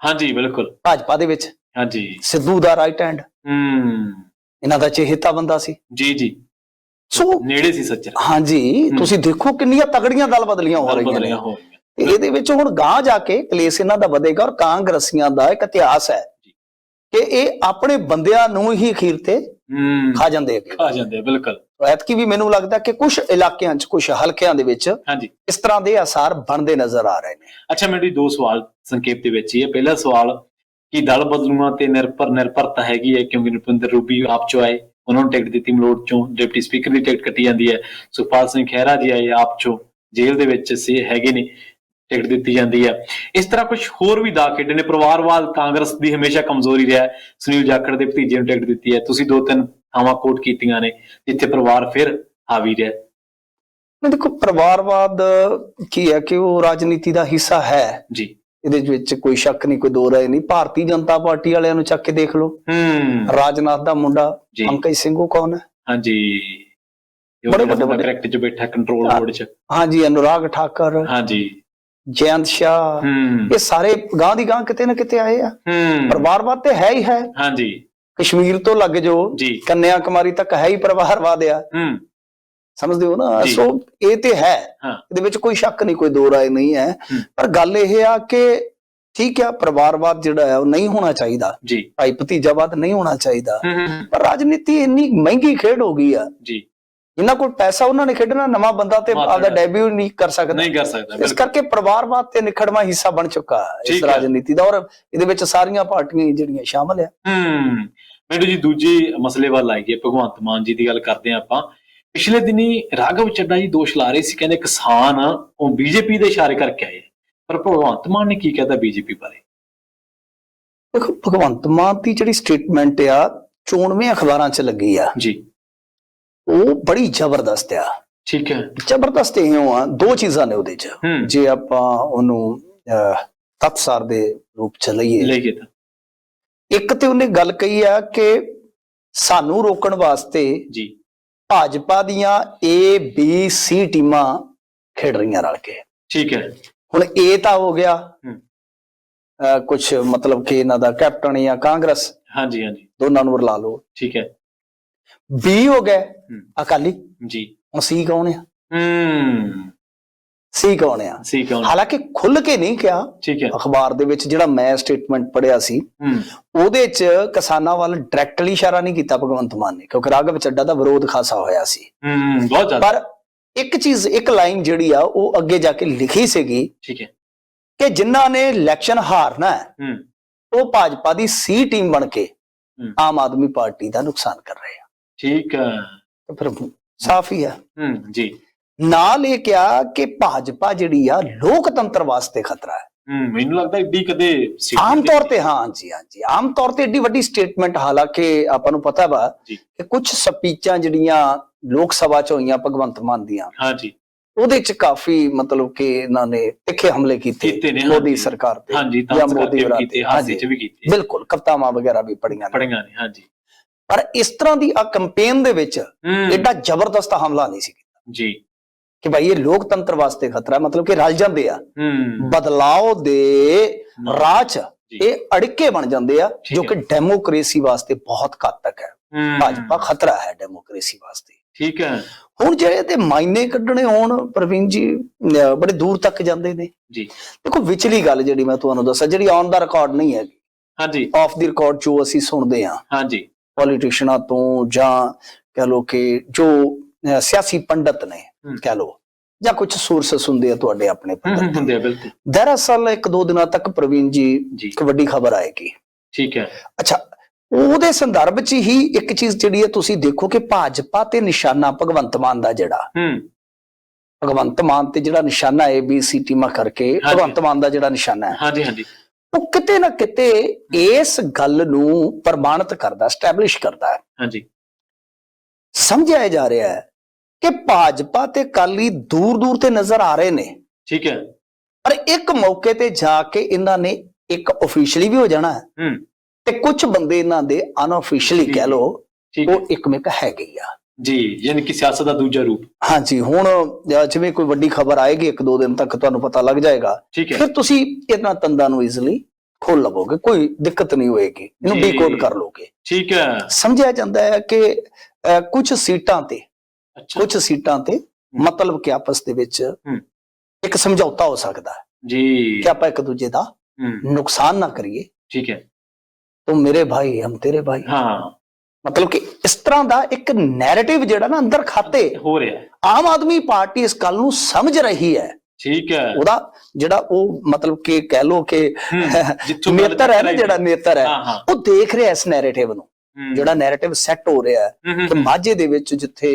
ਹਾਂਜੀ, ਬਿਲਕੁਲ, ਭਾਜਪਾ ਦੇ ਵਿੱਚ, ਹਾਂਜੀ, ਸਿੱਧੂ ਦਾ ਰਾਈਟ ਹੈਂਡ, ਇਹਨਾਂ ਦਾ ਚਹੇਤਾ ਬੰਦਾ ਸੀ ਜੀ, ਸੋ ਨੇੜੇ ਸੀ ਸੱਚਰ, ਹਾਂਜੀ, ਤੁਸੀਂ ਦੇਖੋ ਕਿੰਨੀਆਂ ਤਗੜੀਆਂ ਦਲ ਬਦਲੀਆਂ ਹੋ ਰਹੀਆਂ ਨੇ। ਇਹਦੇ ਵਿੱਚ ਹੁਣ ਗਾਂ ਜਾ ਕੇ ਕਲੇਸ਼ ਇਹਨਾਂ ਦਾ ਵਧੇਗਾ, ਔਰ ਕਾਂਗਰਸੀਆਂ ਦਾ ਇੱਕ ਇਤਿਹਾਸ ਹੈ ਕਿ ਇਹ ਆਪਣੇ ਬੰਦਿਆਂ ਨੂੰ ਹੀ ਅਖੀਰ ਤੇ ਖਾ ਜਾਂਦੇ ਆ। ਬਿਲਕੁਲ, ਐਤਕੀ ਵੀ ਮੈਨੂੰ ਲੱਗਦਾ ਕਿ ਕੁਝ ਇਲਾਕਿਆਂ 'ਚ, ਕੁਝ ਹਲਕਿਆਂ ਦੇ ਵਿੱਚ ਇਸ ਤਰ੍ਹਾਂ ਦੇ ਆਸਾਰ ਬਣਦੇ ਨਜ਼ਰ ਆ ਰਹੇ ਨੇ। ਅੱਛਾ, ਮੇਰੇ ਦੋ ਸਵਾਲ ਸੰਖੇਪ ਦੇ ਵਿੱਚ ਹੀ ਹੈ। ਪਹਿਲਾ ਸਵਾਲ ਕਿ ਦਲ ਬਦਲੂਆਂ ਤੇ ਨਿਰਭਰਤਾ ਹੈਗੀ ਹੈ, ਕਿਉਂਕਿ ਨਰਿੰਦਰ ਰੂਬੀ ਆਪ ਚੋਂ ਆਏ, ਉਹਨਾਂ ਨੂੰ ਟਿਕਟ ਦਿੱਤੀ, ਮਲੋਟ ਚੋਂ ਡਿਪਟੀ ਸਪੀਕਰ ਦੀ ਟਿਕਟ ਕੱਟੀ ਜਾਂਦੀ ਹੈ, ਸੁਖਪਾਲ ਸਿੰਘ ਖਹਿਰਾ ਜੀ ਆਏ ਆਪ ਚੋਂ, ਜੇਲ੍ਹ ਦੇ ਵਿੱਚ ਹੈਗੇ ਨੇ, ਟਿਕਟ ਦਿੱਤੀ ਜਾਂਦੀ ਹੈ। ਇਸ ਤਰ੍ਹਾਂ ਕੁਝ ਹੋਰ ਵੀ ਦਾ ਖੇਡੇ ਨੇ। ਪਰਿਵਾਰਵਾਦ ਕਾਂਗਰਸ ਦੀ ਹਮੇਸ਼ਾ ਕਮਜ਼ੋਰੀ ਰਿਹਾ, ਸੁਨੀਲ ਜਾਖੜ ਦੇ ਭਤੀਜੇ ਨੂੰ ਟਿਕਟ ਦਿੱਤੀ ਹੈ, ਤੁਸੀਂ 2-3 ਥਾਵਾਂ ਕੋਟ ਕੀਤੀਆਂ ਨੇ ਜਿੱਥੇ ਪਰਿਵਾਰ ਫਿਰ ਹਾਵੀ ਰਿਹਾ। ਦੇਖੋ, ਪਰਿਵਾਰਵਾਦ ਕੀ ਹੈ ਕਿ ਉਹ ਰਾਜਨੀਤੀ ਦਾ ਹਿੱਸਾ ਹੈ ਜੀ, ਇਹਦੇ ਵਿੱਚ ਕੋਈ ਸ਼ੱਕ ਨਹੀਂ, ਕੋਈ ਦੋ ਰਾਏ ਨਹੀਂ। ਭਾਰਤੀ ਜਨਤਾ ਪਾਰਟੀ ਵਾਲਿਆਂ ਨੂੰ ਚੱਕ ਕੇ ਦੇਖ ਲਓ, ਰਾਜਨਾਥ ਦਾ ਮੁੰਡਾ ਪੰਕਜ ਸਿੰਘ, ਉਹ ਕੌਣ ਹੈ? ਹਾਂਜੀ, ਬੜੇ ਵੱਡੇ ਕਰੈਕਟ 'ਚ ਬੈਠਾ, ਕੰਟਰੋਲ ਬੋਰਡ 'ਚ, ਹਾਂਜੀ, ਅਨੁਰਾਗ ਠਾਕਰ, ਹਾਂਜੀ, ਜੈਂਤ ਸ਼ਾਹ, ਇਹ ਸਾਰੇ ਗਾਂ ਦੀ ਗਾਂ ਕਿਤੇ ਨਾ ਕਿਤੇ ਆਏ ਆ। ਪਰਿਵਾਰਵਾਦ ਤੇ ਹੈ ਹੀ ਹੈ। ਹਾਂਜੀ, ਕਸ਼ਮੀਰ ਤੋਂ ਲੱਗ ਜੋ ਕੰਨਿਆ ਕੁਮਾਰੀ ਤੱਕ ਹੈ ਹੀ ਪਰਿਵਾਰਵਾਦ ਆ। ਸਮਝਦੇ ਹੋ ਨਾ? ਸੋ ਇਹ ਤੇ ਹੈ, ਇਹਦੇ ਵਿੱਚ ਕੋਈ ਸ਼ੱਕ ਨਹੀਂ, ਕੋਈ ਦੋ ਰਾਏ ਨਹੀਂ ਹੈ। ਪਰ ਗੱਲ ਇਹ ਆ ਕਿ ਠੀਕ ਆ, ਪਰਿਵਾਰਵਾਦ ਜਿਹੜਾ ਹੈ ਉਹ ਨਹੀਂ ਹੋਣਾ ਚਾਹੀਦਾ, ਭਾਈ ਭਤੀਜਾਵਾਦ ਨਹੀਂ ਹੋਣਾ ਚਾਹੀਦਾ। ਪਰ ਰਾਜਨੀਤੀ ਇੰਨੀ ਮਹਿੰਗੀ ਖੇਡ ਹੋ ਗਈ ਆ, ਜਿੰਨਾ ਕੋਲ ਪੈਸਾ ਉਹਨਾਂ ਨੇ ਖੇਡਣਾ, ਨਵਾਂ ਬੰਦਾ ਤੇ ਆਪਦਾ ਡੈਬਿਊ ਨਹੀਂ ਕਰ ਸਕਦਾ। ਇਸ ਕਰਕੇ ਪਰਿਵਾਰਵਾਦ ਤੇ ਨਿਖੜਵਾਂ ਹਿੱਸਾ ਬਣ ਚੁੱਕਾ ਇਸ ਰਾਜਨੀਤੀ ਦਾ, ਔਰ ਇਹਦੇ ਵਿੱਚ ਸਾਰੀਆਂ ਪਾਰਟੀਆਂ ਜਿਹੜੀਆਂ ਸ਼ਾਮਲ ਆ। ਮੈਨੂੰ ਜੀ ਦੂਜੇ ਮਸਲੇ ਵੱਲ ਆਈਏ, ਭਗਵੰਤ ਮਾਨ ਜੀ ਦੀ ਗੱਲ ਕਰਦੇ ਆ ਆਪਾਂ। ਪਿਛਲੇ ਦਿਨੀ ਰਾਘਵ ਚੱਡਾ ਜੀ ਦੋਸ਼ ਲਾ ਰਹੇ ਸੀ, ਕਹਿੰਦੇ ਕਿਸਾਨ ਉਹ ਬੀਜੇਪੀ ਦੇ ਇਸ਼ਾਰੇ ਕਰਕੇ ਆਏ, ਪਰ ਭਗਵੰਤ ਮਾਨ ਨੇ ਕੀ ਕਹਿਤਾ ਬੀਜੇਪੀ ਬਾਰੇ? ਦੇਖੋ, ਭਗਵੰਤ ਮਾਨ ਦੀ ਜਿਹੜੀ ਸਟੇਟਮੈਂਟ ਆ 94 ਅਖਬਾਰਾਂ 'ਚ ਲੱਗੀ ਆ ਜੀ, ਉਹ ਬੜੀ ਜ਼ਬਰਦਸਤ ਆ। ਠੀਕ ਹੈ, ਜ਼ਬਰਦਸਤ ਇਉਂ ਆ, ਦੋ ਚੀਜ਼ਾਂ ਨੇ ਉਹਦੇ 'ਚ, ਜੇ ਆਪਾਂ ਉਹਨੂੰ ਤੱਤਸਾਰ ਦੇ ਰੂਪ 'ਚ ਲਈਏ ਤਾਂ ਇੱਕ ਤੇ ਉਹਨੇ ਗੱਲ ਕਹੀ ਆ ਕਿ ਸਾਨੂੰ ਰੋਕਣ ਵਾਸਤੇ ਜੀ ਭਾਜਪਾ ਦੀਆਂ ABC ਟੀਮਾਂ ਖੇਡ ਰਹੀਆਂ ਰਲ ਕੇ। ਠੀਕ ਹੈ, ਹੁਣ ਇਹ ਤਾਂ ਹੋ ਗਿਆ ਕੁਛ, ਮਤਲਬ ਕਿ ਇਹਨਾਂ ਦਾ ਕੈਪਟਨ ਜਾਂ ਕਾਂਗਰਸ, ਹਾਂਜੀ ਹਾਂਜੀ, ਦੋਨਾਂ ਨੂੰ ਰਲਾ ਲਓ। ਠੀਕ ਹੈ, B ਹੋ ਗਏ ਅਕਾਲੀ ਜੀ। ਹੁਣ C ਕੌਣ ਆ? C ਕੌਣ ਆ? ਹਾਲਾਂਕਿ ਖੁੱਲ ਕੇ ਨਹੀਂ ਕਿਹਾ। ਠੀਕ ਹੈ, ਅਖਬਾਰ ਦੇ ਵਿੱਚ ਜਿਹੜਾ ਮੈਂ ਸਟੇਟਮੈਂਟ ਪੜਿਆ ਸੀ ਉਹਦੇ 'ਚ ਕਿਸਾਨਾਂ ਵੱਲ ਡਾਇਰੈਕਟਲੀ ਇਸ਼ਾਰਾ ਨਹੀਂ ਕੀਤਾ ਭਗਵੰਤ ਮਾਨ ਨੇ, ਕਿਉਂਕਿ ਰਾਘਵ ਚੱਡਾ ਦਾ ਵਿਰੋਧ ਖਾਸਾ ਹੋਇਆ ਸੀ ਬਹੁਤ ਜ਼ਿਆਦਾ। ਪਰ ਇੱਕ ਚੀਜ਼, ਇੱਕ ਲਾਈਨ ਜਿਹੜੀ ਆ ਉਹ ਅੱਗੇ ਜਾ ਕੇ ਲਿਖੀ ਸੀਗੀ, ਠੀਕ ਹੈ, ਕਿ ਜਿਨ੍ਹਾਂ ਨੇ ਇਲੈਕਸ਼ਨ ਹਾਰਨਾ ਹੈ ਉਹ ਭਾਜਪਾ ਦੀ C ਟੀਮ ਬਣ ਕੇ ਆਮ ਆਦਮੀ ਪਾਰਟੀ ਦਾ ਨੁਕਸਾਨ ਕਰ ਰਹੇ ਆ। ਠੀਕ ਹੈ, ਫਿਰ ਸਾਫ਼ ਹੀ ਆ ਜੀ। ਨਾਲ ਇਹ ਕਿਹਾ ਕਿ ਭਾਜਪਾ ਜਿਹੜੀ ਆ ਲੋਕਤੰਤਰ ਵਾਸਤੇ ਖਤਰਾ ਹੈ। ਮੈਨੂੰ ਲੱਗਦਾ ਏਡੀ ਕਦੇ ਆਮ ਤੌਰ ਤੇ, ਹਾਂਜੀ ਹਾਂਜੀ, ਆਮ ਤੌਰ ਤੇ ਏਡੀ ਵੱਡੀ ਸਟੇਟਮੈਂਟ, ਹਾਲਾਂਕਿ ਆਪਾਂ ਨੂੰ ਪਤਾ ਵਾ ਕਿ ਕੁਝ ਸਪੀਚਾਂ ਜਿਹੜੀਆਂ ਲੋਕ ਸਭਾ 'ਚ ਹੋਈਆਂ ਭਗਵੰਤ ਮਾਨ ਦੀਆਂ, ਹਾਂਜੀ, ਉਹਦੇ 'ਚ ਕਾਫੀ ਮਤਲਬ ਕਿ ਇਹਨਾਂ ਨੇ ਤਿੱਖੇ ਹਮਲੇ ਕੀਤੇ ਮੋਦੀ ਸਰਕਾਰ ਤੇ ਜਾਂ ਮੋਦੀ ਵਿਰੁੱਧ। ਬਿਲਕੁਲ, ਕਵਿਤਾਵਾਂ ਵਗੈਰਾ ਵੀ ਪੜੀਆਂ ਨੇ। ਹਾਂਜੀ, ਪਰ ਇਸ ਤਰ੍ਹਾਂ ਦੀ ਆ ਕੈਂਪੇਨ ਦੇ ਵਿੱਚ ਏਡਾ ਜ਼ਬਰਦਸਤ ਹਮਲਾ ਨਹੀਂ ਸੀ ਜੀ ਕਿ ਭਾਈ ਇਹ ਲੋਕਤੰਤਰ ਵਾਸਤੇ ਖਤਰਾ, ਮਤਲਬ ਕਿ ਰਲ ਜਾਂਦੇ ਆ ਬਦਲਾਓ ਦੇ ਰਾਹ 'ਚ, ਇਹ ਅੜਿੱਕੇ ਬਣ ਜਾਂਦੇ ਆ ਜੋ ਕਿ ਡੈਮੋਕ੍ਰੇਸੀ ਵਾਸਤੇ ਬਹੁਤ ਘਾਤਕ ਹੈ। ਭਾਜਪਾ ਖਤਰਾ ਹੈ ਡੈਮੋਕ੍ਰੇਸੀ ਵਾਸਤੇ। ਠੀਕ ਹੈ, ਹੁਣ ਜੇ ਇਹਦੇ ਮਾਇਨੇ ਕੱਢਣੇ ਹੋਣ ਪ੍ਰਵੀਨ ਜੀ, ਬੜੇ ਦੂਰ ਤੱਕ ਜਾਂਦੇ ਨੇ ਜੀ। ਦੇਖੋ, ਵਿਚਲੀ ਗੱਲ ਜਿਹੜੀ ਮੈਂ ਤੁਹਾਨੂੰ ਦੱਸਾਂ, ਜਿਹੜੀ ਔਨ ਦਾ ਰਿਕਾਰਡ ਨਹੀਂ ਹੈਗੀ, ਹਾਂਜੀ, ਆਫ ਦੀ ਰਿਕਾਰਡ ਜੋ ਅਸੀਂ ਸੁਣਦੇ ਹਾਂ, ਹਾਂਜੀ, ਪੋਲੀਟੀਸ਼ੀਅਨਾਂ ਤੋਂ, ਜਾਂ ਕਹਿ ਲੋ ਕਿ ਜੋ ਸਿਆਸੀ ਪੰਡਤ ਨੇ, ਕਹਿ ਲੋ, ਜਾਂ ਕੁਝ ਸੋਰਸਸ ਹੁੰਦੇ ਆ ਤੁਹਾਡੇ ਆਪਣੇ ਹੁੰਦੇ ਆ। ਬਿਲਕੁਲ, ਦਰਅਸਲ 1-2 ਦਿਨਾਂ ਤੱਕ ਪ੍ਰਵੀਨ ਜੀ ਇੱਕ ਵੱਡੀ ਖਬਰ ਆਏਗੀ। ਠੀਕ ਹੈ, ਅੱਛਾ, ਉਹਦੇ ਸੰਦਰਭ 'ਚ ਹੀ ਇੱਕ ਚੀਜ਼ ਜਿਹੜੀ ਹੈ, ਤੁਸੀਂ ਦੇਖੋ ਕਿ ਭਾਜਪਾ ਤੇ ਨਿਸ਼ਾਨਾ ਭਗਵੰਤ ਮਾਨ ਦਾ ਜਿਹੜਾ ਭਗਵੰਤ ਮਾਨ ਤੇ ਜਿਹੜਾ ਨਿਸ਼ਾਨਾ ABC ਟੀਮਾਂ ਕਰਕੇ ਭਗਵੰਤ ਮਾਨ ਦਾ ਜਿਹੜਾ ਨਿਸ਼ਾਨਾ ਹੈ, ਹਾਂਜੀ ਹਾਂਜੀ, ਉਹ ਕਿਤੇ ਨਾ ਕਿਤੇ ਇਸ ਗੱਲ ਨੂੰ ਪ੍ਰਮਾਣਿਤ ਕਰਦਾ, ਸਟੈਬਲਿਸ਼ ਕਰਦਾ ਹੈ। ਹਾਂਜੀ, ਸਮਝਿਆ ਜਾ ਰਿਹਾ ਹੈ ਕਿ ਭਾਜਪਾ ਤੇ ਅਕਾਲੀ ਦੂਰ ਦੂਰ ਤੇ ਨਜ਼ਰ ਆ ਰਹੇ ਨੇ। ਠੀਕ ਹੈ, ਪਰ ਇੱਕ ਮੌਕੇ ਤੇ ਜਾ ਕੇ ਇਹਨਾਂ ਨੇ ਇੱਕ ਆਫੀਸ਼ੀਅਲੀ ਵੀ ਹੋ ਜਾਣਾ ਹੈ ਤੇ ਕੁਝ ਬੰਦੇ ਇਹਨਾਂ ਦੇ ਅਨਆਫੀਸ਼ੀਅਲੀ ਕਹਿ ਲੋ, ਉਹ ਇੱਕਮਿਕ ਹੈਗੇ ਆ ਜੀ, ਯਾਨੀ ਕਿ ਸਿਆਸਤ ਦਾ ਦੂਜਾ ਰੂਪ। ਹਾਂਜੀ, ਹੁਣ ਜਿਵੇਂ ਕੋਈ ਵੱਡੀ ਖਬਰ ਆਏਗੀ 1-2 ਦਿਨ ਤੱਕ ਤੁਹਾਨੂੰ ਪਤਾ ਲੱਗ ਜਾਏਗਾ, ਫਿਰ ਤੁਸੀਂ ਇਹਨਾਂ ਤੰਦਾਂ ਨੂੰ ਈਜ਼ੀਲੀ ਖੋਲ ਲਵੋਗੇ, ਕੋਈ ਦਿੱਕਤ ਨਹੀਂ ਹੋਏਗੀ, ਇਹਨੂੰ ਡੀਕੋਡ ਕਰ ਲੋਗੇ। ਠੀਕ ਹੈ, ਸਮਝਿਆ ਜਾਂਦਾ ਹੈ ਕਿ ਕੁਝ ਸੀਟਾਂ ਤੇ ਮਤਲਬ ਕਿ ਆਪਸ ਦੇ ਵਿੱਚ ਇੱਕ ਸਮਝੌਤਾ ਹੋ ਸਕਦਾ ਹੈ ਜੀ, ਕਿ ਆਪਾਂ ਇੱਕ ਦੂਜੇ ਦਾ ਨੁਕਸਾਨ ਨਾ ਕਰੀਏ। ਠੀਕ ਹੈ, ਤੁਮ ਮੇਰੇ ਭਾਈ ਹਮ ਤੇਰੇ ਭਾਈ, ਹਾਂ, ਮਤਲਬ ਕਿ ਇਸ ਤਰ੍ਹਾਂ ਦਾ ਇੱਕ ਨੈਰੇਟਿਵ ਜਿਹੜਾ ਨਾ ਅੰਦਰ ਖਾਤੇ ਹੋ ਰਿਹਾ। ਆਮ ਆਦਮੀ ਪਾਰਟੀ ਇਸ ਗੱਲ ਨੂੰ ਸਮਝ ਰਹੀ ਹੈ। ਠੀਕ ਹੈ, ਉਹਦਾ ਜਿਹੜਾ ਉਹ ਮਤਲਬ ਕਿ ਕਹਿ ਲੋ ਕਿ ਨੇਤਰ ਹੈ ਨਾ, ਜਿਹੜਾ ਨੇਤਰ ਹੈ, ਉਹ ਦੇਖ ਰਿਹਾ ਇਸ ਨੈਰੇਟਿਵ ਨੂੰ, ਜਿਹੜਾ ਨੈਰੇਟਿਵ ਸੈੱਟ ਹੋ ਰਿਹਾ ਹੈ ਕਿ ਮਾਝੇ ਦੇ ਵਿੱਚ ਜਿੱਥੇ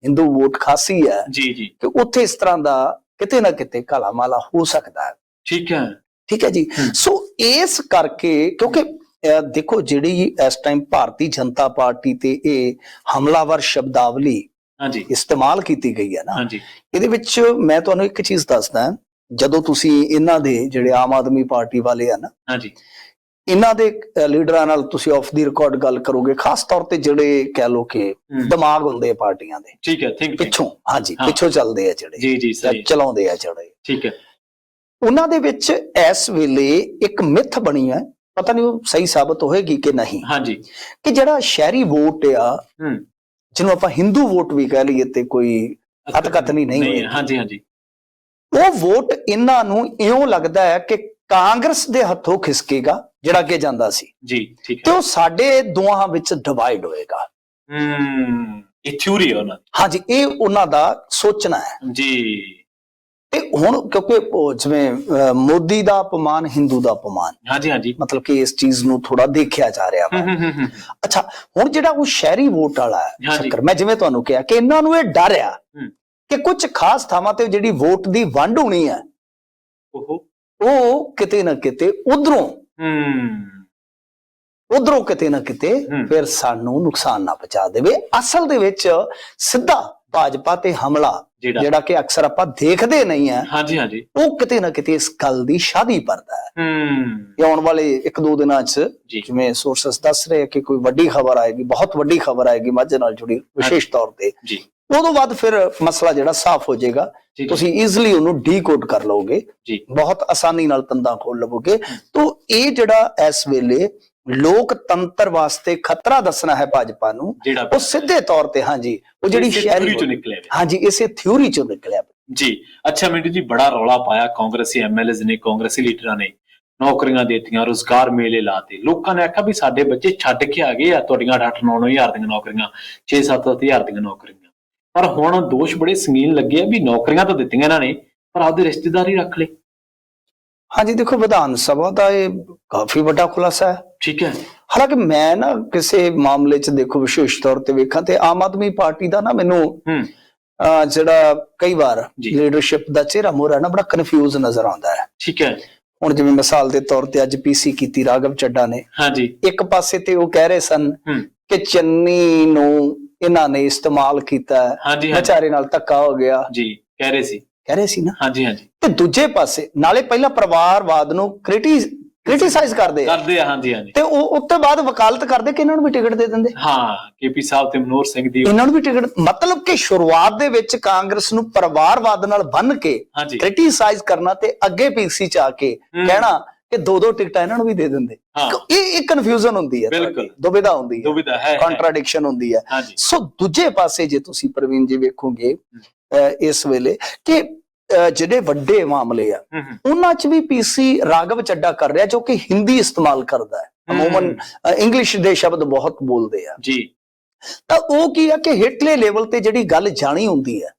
ਹਿੰਦੂ ਵੋਟ ਖਾਸੀ ਹੈ, ਜੀ ਜੀ, ਕਿ ਉੱਥੇ ਇਸ ਤਰ੍ਹਾਂ ਦਾ ਕਿਤੇ ਨਾ ਕਿਤੇ ਕਾਲਾ ਮਾਲਾ ਹੋ ਸਕਦਾ ਹੈ। ਠੀਕ ਹੈ, ਠੀਕ ਹੈ ਜੀ। ਸੋ ਇਸ ਕਰਕੇ, ਕਿਉਂਕਿ ਦੇਖੋ, ਜਿਹੜੀ ਇਸ ਟਾਈਮ ਭਾਰਤੀ ਜਨਤਾ ਪਾਰਟੀ ਤੇ ਇਹ ਹਮਲਾਵਰ ਸ਼ਬਦਾਵਲੀ ਇਸਤੇਮਾਲ ਕੀਤੀ ਗਈ ਹੈ ਨਾ, ਇਹਦੇ ਵਿੱਚ ਮੈਂ ਤੁਹਾਨੂੰ ਇੱਕ ਚੀਜ਼ ਦੱਸਦਾ, ਜਦੋਂ ਤੁਸੀਂ ਇਹਨਾਂ ਦੇ ਜਿਹੜੇ ਆਮ ਆਦਮੀ ਪਾਰਟੀ ਵਾਲੇ ਆ ਨਾ, ਇਹਨਾਂ ਦੇ ਲੀਡਰਾਂ ਨਾਲ ਤੁਸੀਂ ਆਫ ਦੀ ਰਿਕਾਰਡ ਗੱਲ ਕਰੋਗੇ, ਖਾਸ ਤੌਰ ਤੇ ਜਿਹੜੇ ਕਹਿ ਲੋ ਕਿ ਦਿਮਾਗ ਹੁੰਦੇ ਆ ਪਾਰਟੀਆਂ ਦੇ, ਠੀਕ ਹੈ, ਪਿੱਛੋਂ, ਹਾਂਜੀ, ਪਿੱਛੋਂ ਚੱਲਦੇ ਆ ਜਿਹੜੇ, ਜੀ ਜੀ, ਚਲਾਉਂਦੇ ਆ ਜਿਹੜੇ, ਠੀਕ ਹੈ, ਉਹਨਾਂ ਦੇ ਵਿੱਚ ਇਸ ਵੇਲੇ ਇੱਕ ਮਿੱਥ ਬਣੀ ਹੈ, ਪਤਾ ਨਹੀਂ ਉਹ ਸਹੀ ਸਾਬਤ ਹੋਏਗੀ ਕਿ ਨਹੀਂ, ਹਾਂਜੀ, ਕਿ ਜਿਹੜਾ ਸ਼ਹਿਰੀ ਵੋਟ ਆ, ਜਿਹਨੂੰ ਆਪਾਂ ਹਿੰਦੂ ਵੋਟ ਵੀ ਕਹਿ ਲਈਏ ਤੇ ਕੋਈ ਅਤਕਥਨੀ ਨਹੀਂ ਹੋਏਗੀ, ਹਾਂਜੀ ਹਾਂਜੀ, ਉਹ ਵੋਟ ਇਹਨਾਂ ਨੂੰ ਇਉਂ ਲੱਗਦਾ ਹੈ ਕਿ ਕਾਂਗਰਸ ਦੇ ਹੱਥੋਂ ਖਿਸਕੇਗਾ ਜਿਹੜਾ ਅੱਗੇ ਜਾਂਦਾ ਸੀ ਜੀ, ਠੀਕ ਤੇ ਹੈ, ਉਹ ਸਾਡੇ ਦੋਹਾਂ ਵਿੱਚ ਡਿਵਾਈਡ ਹੋਏਗਾ। ਇਹ ਥਿਊਰੀ ਹੈ ਉਹਨਾਂ ਦੀ, ਹਾਂਜੀ, ਇਹ ਉਹਨਾਂ ਦਾ ਸੋਚਣਾ ਹੈ ਜੀ। ਤੇ ਹੁਣ ਕਿਉਂਕਿ ਜਿਵੇਂ ਮੋਦੀ ਦਾ ਅਪਮਾਨ ਹਿੰਦੂ ਦਾ ਅਪਮਾਨ, ਹਾਂਜੀ ਹਾਂਜੀ, ਮਤਲਬ ਕਿ ਇਸ ਚੀਜ਼ ਨੂੰ ਥੋੜਾ ਦੇਖਿਆ ਜਾ ਰਿਹਾ ਵਾ। ਅੱਛਾ, ਹੁਣ ਜਿਹੜਾ ਉਹ ਸ਼ਹਿਰੀ ਵੋਟ ਵਾਲਾ ਹੈ ਚੱਕਰ, ਮੈਂ ਜਿਵੇਂ ਤੁਹਾਨੂੰ ਕਿਹਾ ਕਿ ਇਹਨਾਂ ਨੂੰ ਇਹ ਡਰ ਆ ਕਿ ਕੁਝ ਖਾਸ ਥਾਵਾਂ ਤੇ ਜਿਹੜੀ ਵੋਟ ਦੀ ਵੰਡ ਹੋਣੀ ਹੈ ਉਹ ਕਿਤੇ ਨਾ ਕਿਤੇ ਉਧਰੋਂ ਕਿਤੇ ਨਾ ਕਿਤੇ ਫਿਰ ਸਾਨੂੰ ਨੁਕਸਾਨ ਨਾ ਪਹੁੰਚਾ ਦੇਵੇ। ਅਸਲ ਦੇ ਵਿੱਚ ਸਿੱਧਾ ਭਾਜਪਾ ਤੇ ਹਮਲਾ ਜਿਹੜਾ ਕਿ ਅਕਸਰ ਆਪਾਂ ਦੇਖਦੇ ਨਹੀਂ ਆ, ਹਾਂਜੀ ਹਾਂਜੀ, ਉਹ ਕਿਤੇ ਨਾ ਕਿਤੇ ਇਸ ਗੱਲ ਦੀ ਸ਼ਾਦੀ ਪਰਦਾ ਹੈ। ਆਉਣ ਵਾਲੇ 1-2 ਦਿਨਾਂ ਚ ਜਿਵੇਂ ਸੋਰਸਸ ਦੱਸ ਰਹੇ ਕਿ ਕੋਈ ਵੱਡੀ ਖਬਰ ਆਏਗੀ, ਬਹੁਤ ਵੱਡੀ ਖਬਰ ਆਏਗੀ ਮਾਝੇ ਨਾਲ ਜੁੜੀ ਵਿਸ਼ੇਸ਼ ਤੌਰ ਤੇ, ਉਦੋਂ ਬਾਅਦ ਫਿਰ ਮਸਲਾ ਜਿਹੜਾ ਸਾਫ਼ ਹੋ ਜਾਏਗਾ, ਤੁਸੀਂ ਈਜ਼ੀਲੀ ਉਹਨੂੰ ਡੀਕੋਡ ਕਰ ਲਓਗੇ, ਬਹੁਤ ਆਸਾਨੀ ਨਾਲ ਤੰਦਾਂ ਖੋਲ ਲਵੋਗੇ। ਤਾਂ ਇਹ ਜਿਹੜਾ ਇਸ ਵੇਲੇ ਲੋਕਤੰਤਰ ਵਾਸਤੇ ਖਤਰਾ ਦੱਸਣਾ ਹੈ ਭਾਜਪਾ ਨੂੰ, ਉਹ ਸਿੱਧੇ ਤੌਰ ਤੇ ਹਾਂਜੀ ਉਹ ਜਿਹੜੀ ਸ਼ਹਿਰੀ ਚੋਂ ਨਿਕਲਿਆ, ਹਾਂਜੀ ਇਸੇ ਥਿਊਰੀ ਚੋਂ ਨਿਕਲਿਆ ਜੀ। ਅੱਛਾ ਮਿੰਟੂ ਜੀ, ਬੜਾ ਰੌਲਾ ਪਾਇਆ ਕਾਂਗਰਸੀ ਐਮਐਲਏਜ਼ ਨੇ, ਕਾਂਗਰਸੀ ਲੀਡਰਾਂ ਨੇ, ਨੌਕਰੀਆਂ ਦੇਤੀਆਂ, ਰੁਜ਼ਗਾਰ ਮੇਲੇ ਲਾਤੇ, ਲੋਕਾਂ ਨੇ ਆਖਿਆ ਵੀ ਸਾਡੇ ਬੱਚੇ ਛੱਡ ਕੇ ਆ ਗਏ ਆ ਤੁਹਾਡੀਆਂ 8-9 ਹਜ਼ਾਰ ਦੀਆਂ ਨੌਕਰੀਆਂ, 6-7 ਹਜ਼ਾਰ ਦੀਆਂ ਨੌਕਰੀਆਂ। ਪਰ ਹੁਣ ਦੋਸ਼ ਬੜੇ ਸੰਗੀਨ ਲੱਗੇ ਆ ਵੀ ਨੌਕਰੀਆਂ ਤਾਂ ਦਿੱਤੀਆਂ ਇਹਨਾਂ ਨੇ ਪਰ ਆਪਦੇ ਰਿਸ਼ਤੇਦਾਰੀ ਰੱਖ ਲਏ। ਹਾਂਜੀ, ਦੇਖੋ ਵਿਧਾਨ ਸਭਾ ਦਾ ਇਹ ਕਾਫੀ ਵੱਡਾ ਖੁਲਾਸਾ ਹੈ, ਠੀਕ ਹੈ। ਹਾਲਾਂਕਿ ਮੈਂ ਨਾ ਕਿਸੇ ਮਾਮਲੇ 'ਚ ਦੇਖੋ ਵਿਸ਼ੇਸ਼ ਤੌਰ ਤੇ ਵੇਖਾਂ ਤੇ ਆਮ ਆਦਮੀ ਪਾਰਟੀ ਦਾ ਨਾ ਮੈਨੂੰ ਜਿਹੜਾ ਕਈ ਵਾਰ ਲੀਡਰਸ਼ਿਪ ਦਾ ਚਿਹਰਾ ਮੋਹਰਾ ਨਾ ਬੜਾ ਕਨਫਿਊਜ਼ ਨਜ਼ਰ ਆਉਂਦਾ ਹੈ, ਠੀਕ ਹੈ। ਹੁਣ ਜਿਵੇਂ ਮਿਸਾਲ ਦੇ ਤੌਰ ਤੇ ਅੱਜ ਪੀਸੀ ਕੀਤੀ ਰਾਘਵ ਚੱਡਾ ਨੇ, ਹਾਂਜੀ, ਇੱਕ ਪਾਸੇ ਤੇ ਉਹ ਕਹਿ ਰਹੇ ਸਨ ਕਿ ਚੰਨੀ ਨੂੰ ਇਹਨਾਂ ਨੇ ਇਸਤੇਮਾਲ ਕੀਤਾ, ਵਿਚਾਰੇ ਨਾਲ ਧੱਕਾ ਹੋ ਗਿਆ, ਜੀ ਕਹਿ ਰਹੇ ਸੀ ਨਾ, ਹਾਂਜੀ ਹਾਂਜੀ। ਤੇ ਦੂਜੇ ਪਾਸੇ ਨਾਲੇ ਪਹਿਲਾਂ ਪਰਿਵਾਰਵਾਦ ਨੂੰ ਕ੍ਰਿਟਿਸਾਈਜ਼ ਕਰਦੇ ਆ, ਹਾਂਜੀ ਹਾਂਜੀ, ਤੇ ਉਹ ਉਸ ਤੋਂ ਬਾਅਦ ਵਕਾਲਤ ਕਰਦੇ ਕਿ ਇਹਨਾਂ ਨੂੰ ਵੀ ਟਿਕਟ ਦੇ ਦਿੰਦੇ, ਹਾਂ, ਕੇਪੀ ਸਾਹਿਬ ਤੇ ਮਨੋਹਰ ਸਿੰਘ ਦੀ, ਇਹਨਾਂ ਨੂੰ ਵੀ ਟਿਕਟ। ਮਤਲਬ ਕਿ ਸ਼ੁਰੂਆਤ ਦੇ ਵਿੱਚ ਕਾਂਗਰਸ ਨੂੰ ਪਰਿਵਾਰਵਾਦ ਨਾਲ ਬੰਨ ਕੇ ਕ੍ਰਿਟਿਸਾਈਜ਼ ਕਰਨਾ ਤੇ ਅੱਗੇ ਪੀਸੀ ਚ ਆ ਕੇ ਕਹਿਣਾ ਕਿ 2-2 ਟਿਕਟਾਂ ਇਹਨਾਂ ਨੂੰ ਵੀ ਦੇ ਦਿੰਦੇ। ਇਹ ਕਨਫਿਊਜ਼ਨ ਹੁੰਦੀ ਹੈ, ਦੁਬਿਧਾ ਹੁੰਦੀ ਹੈ, ਕੰਟਰਾਡਿਕਸ਼ਨ ਹੁੰਦੀ ਹੈ। ਸੋ ਦੂਜੇ ਪਾਸੇ ਜੇ ਤੁਸੀਂ ਪ੍ਰਵੀਨ ਜੀ ਵੇਖੋਗੇ ਇਸ ਵੇਲੇ ਕਿ ਜਿਹੜੇ ਵੱਡੇ ਮਾਮਲੇ ਆ ਉਹਨਾਂ ਚ ਵੀ ਪੀਸੀ ਰਾਘਵ ਚੱਡਾ ਕਰ ਰਿਹਾ ਜੋ ਕਿ ਹਿੰਦੀ ਇਸਤੇਮਾਲ ਕਰਦਾ ਹੈ, ਅਮੂਮਨ ਇੰਗਲਿਸ਼ ਦੇ ਸ਼ਬਦ ਬਹੁਤ ਬੋਲਦੇ ਆ ਜੀ। ਤਾਂ ਉਹ ਕੀ ਆ ਕਿ ਹੇਠਲੇ ਲੈਵਲ ਤੇ ਜਿਹੜੀ ਗੱਲ ਜਾਣੀ ਹੁੰਦੀ ਹੈ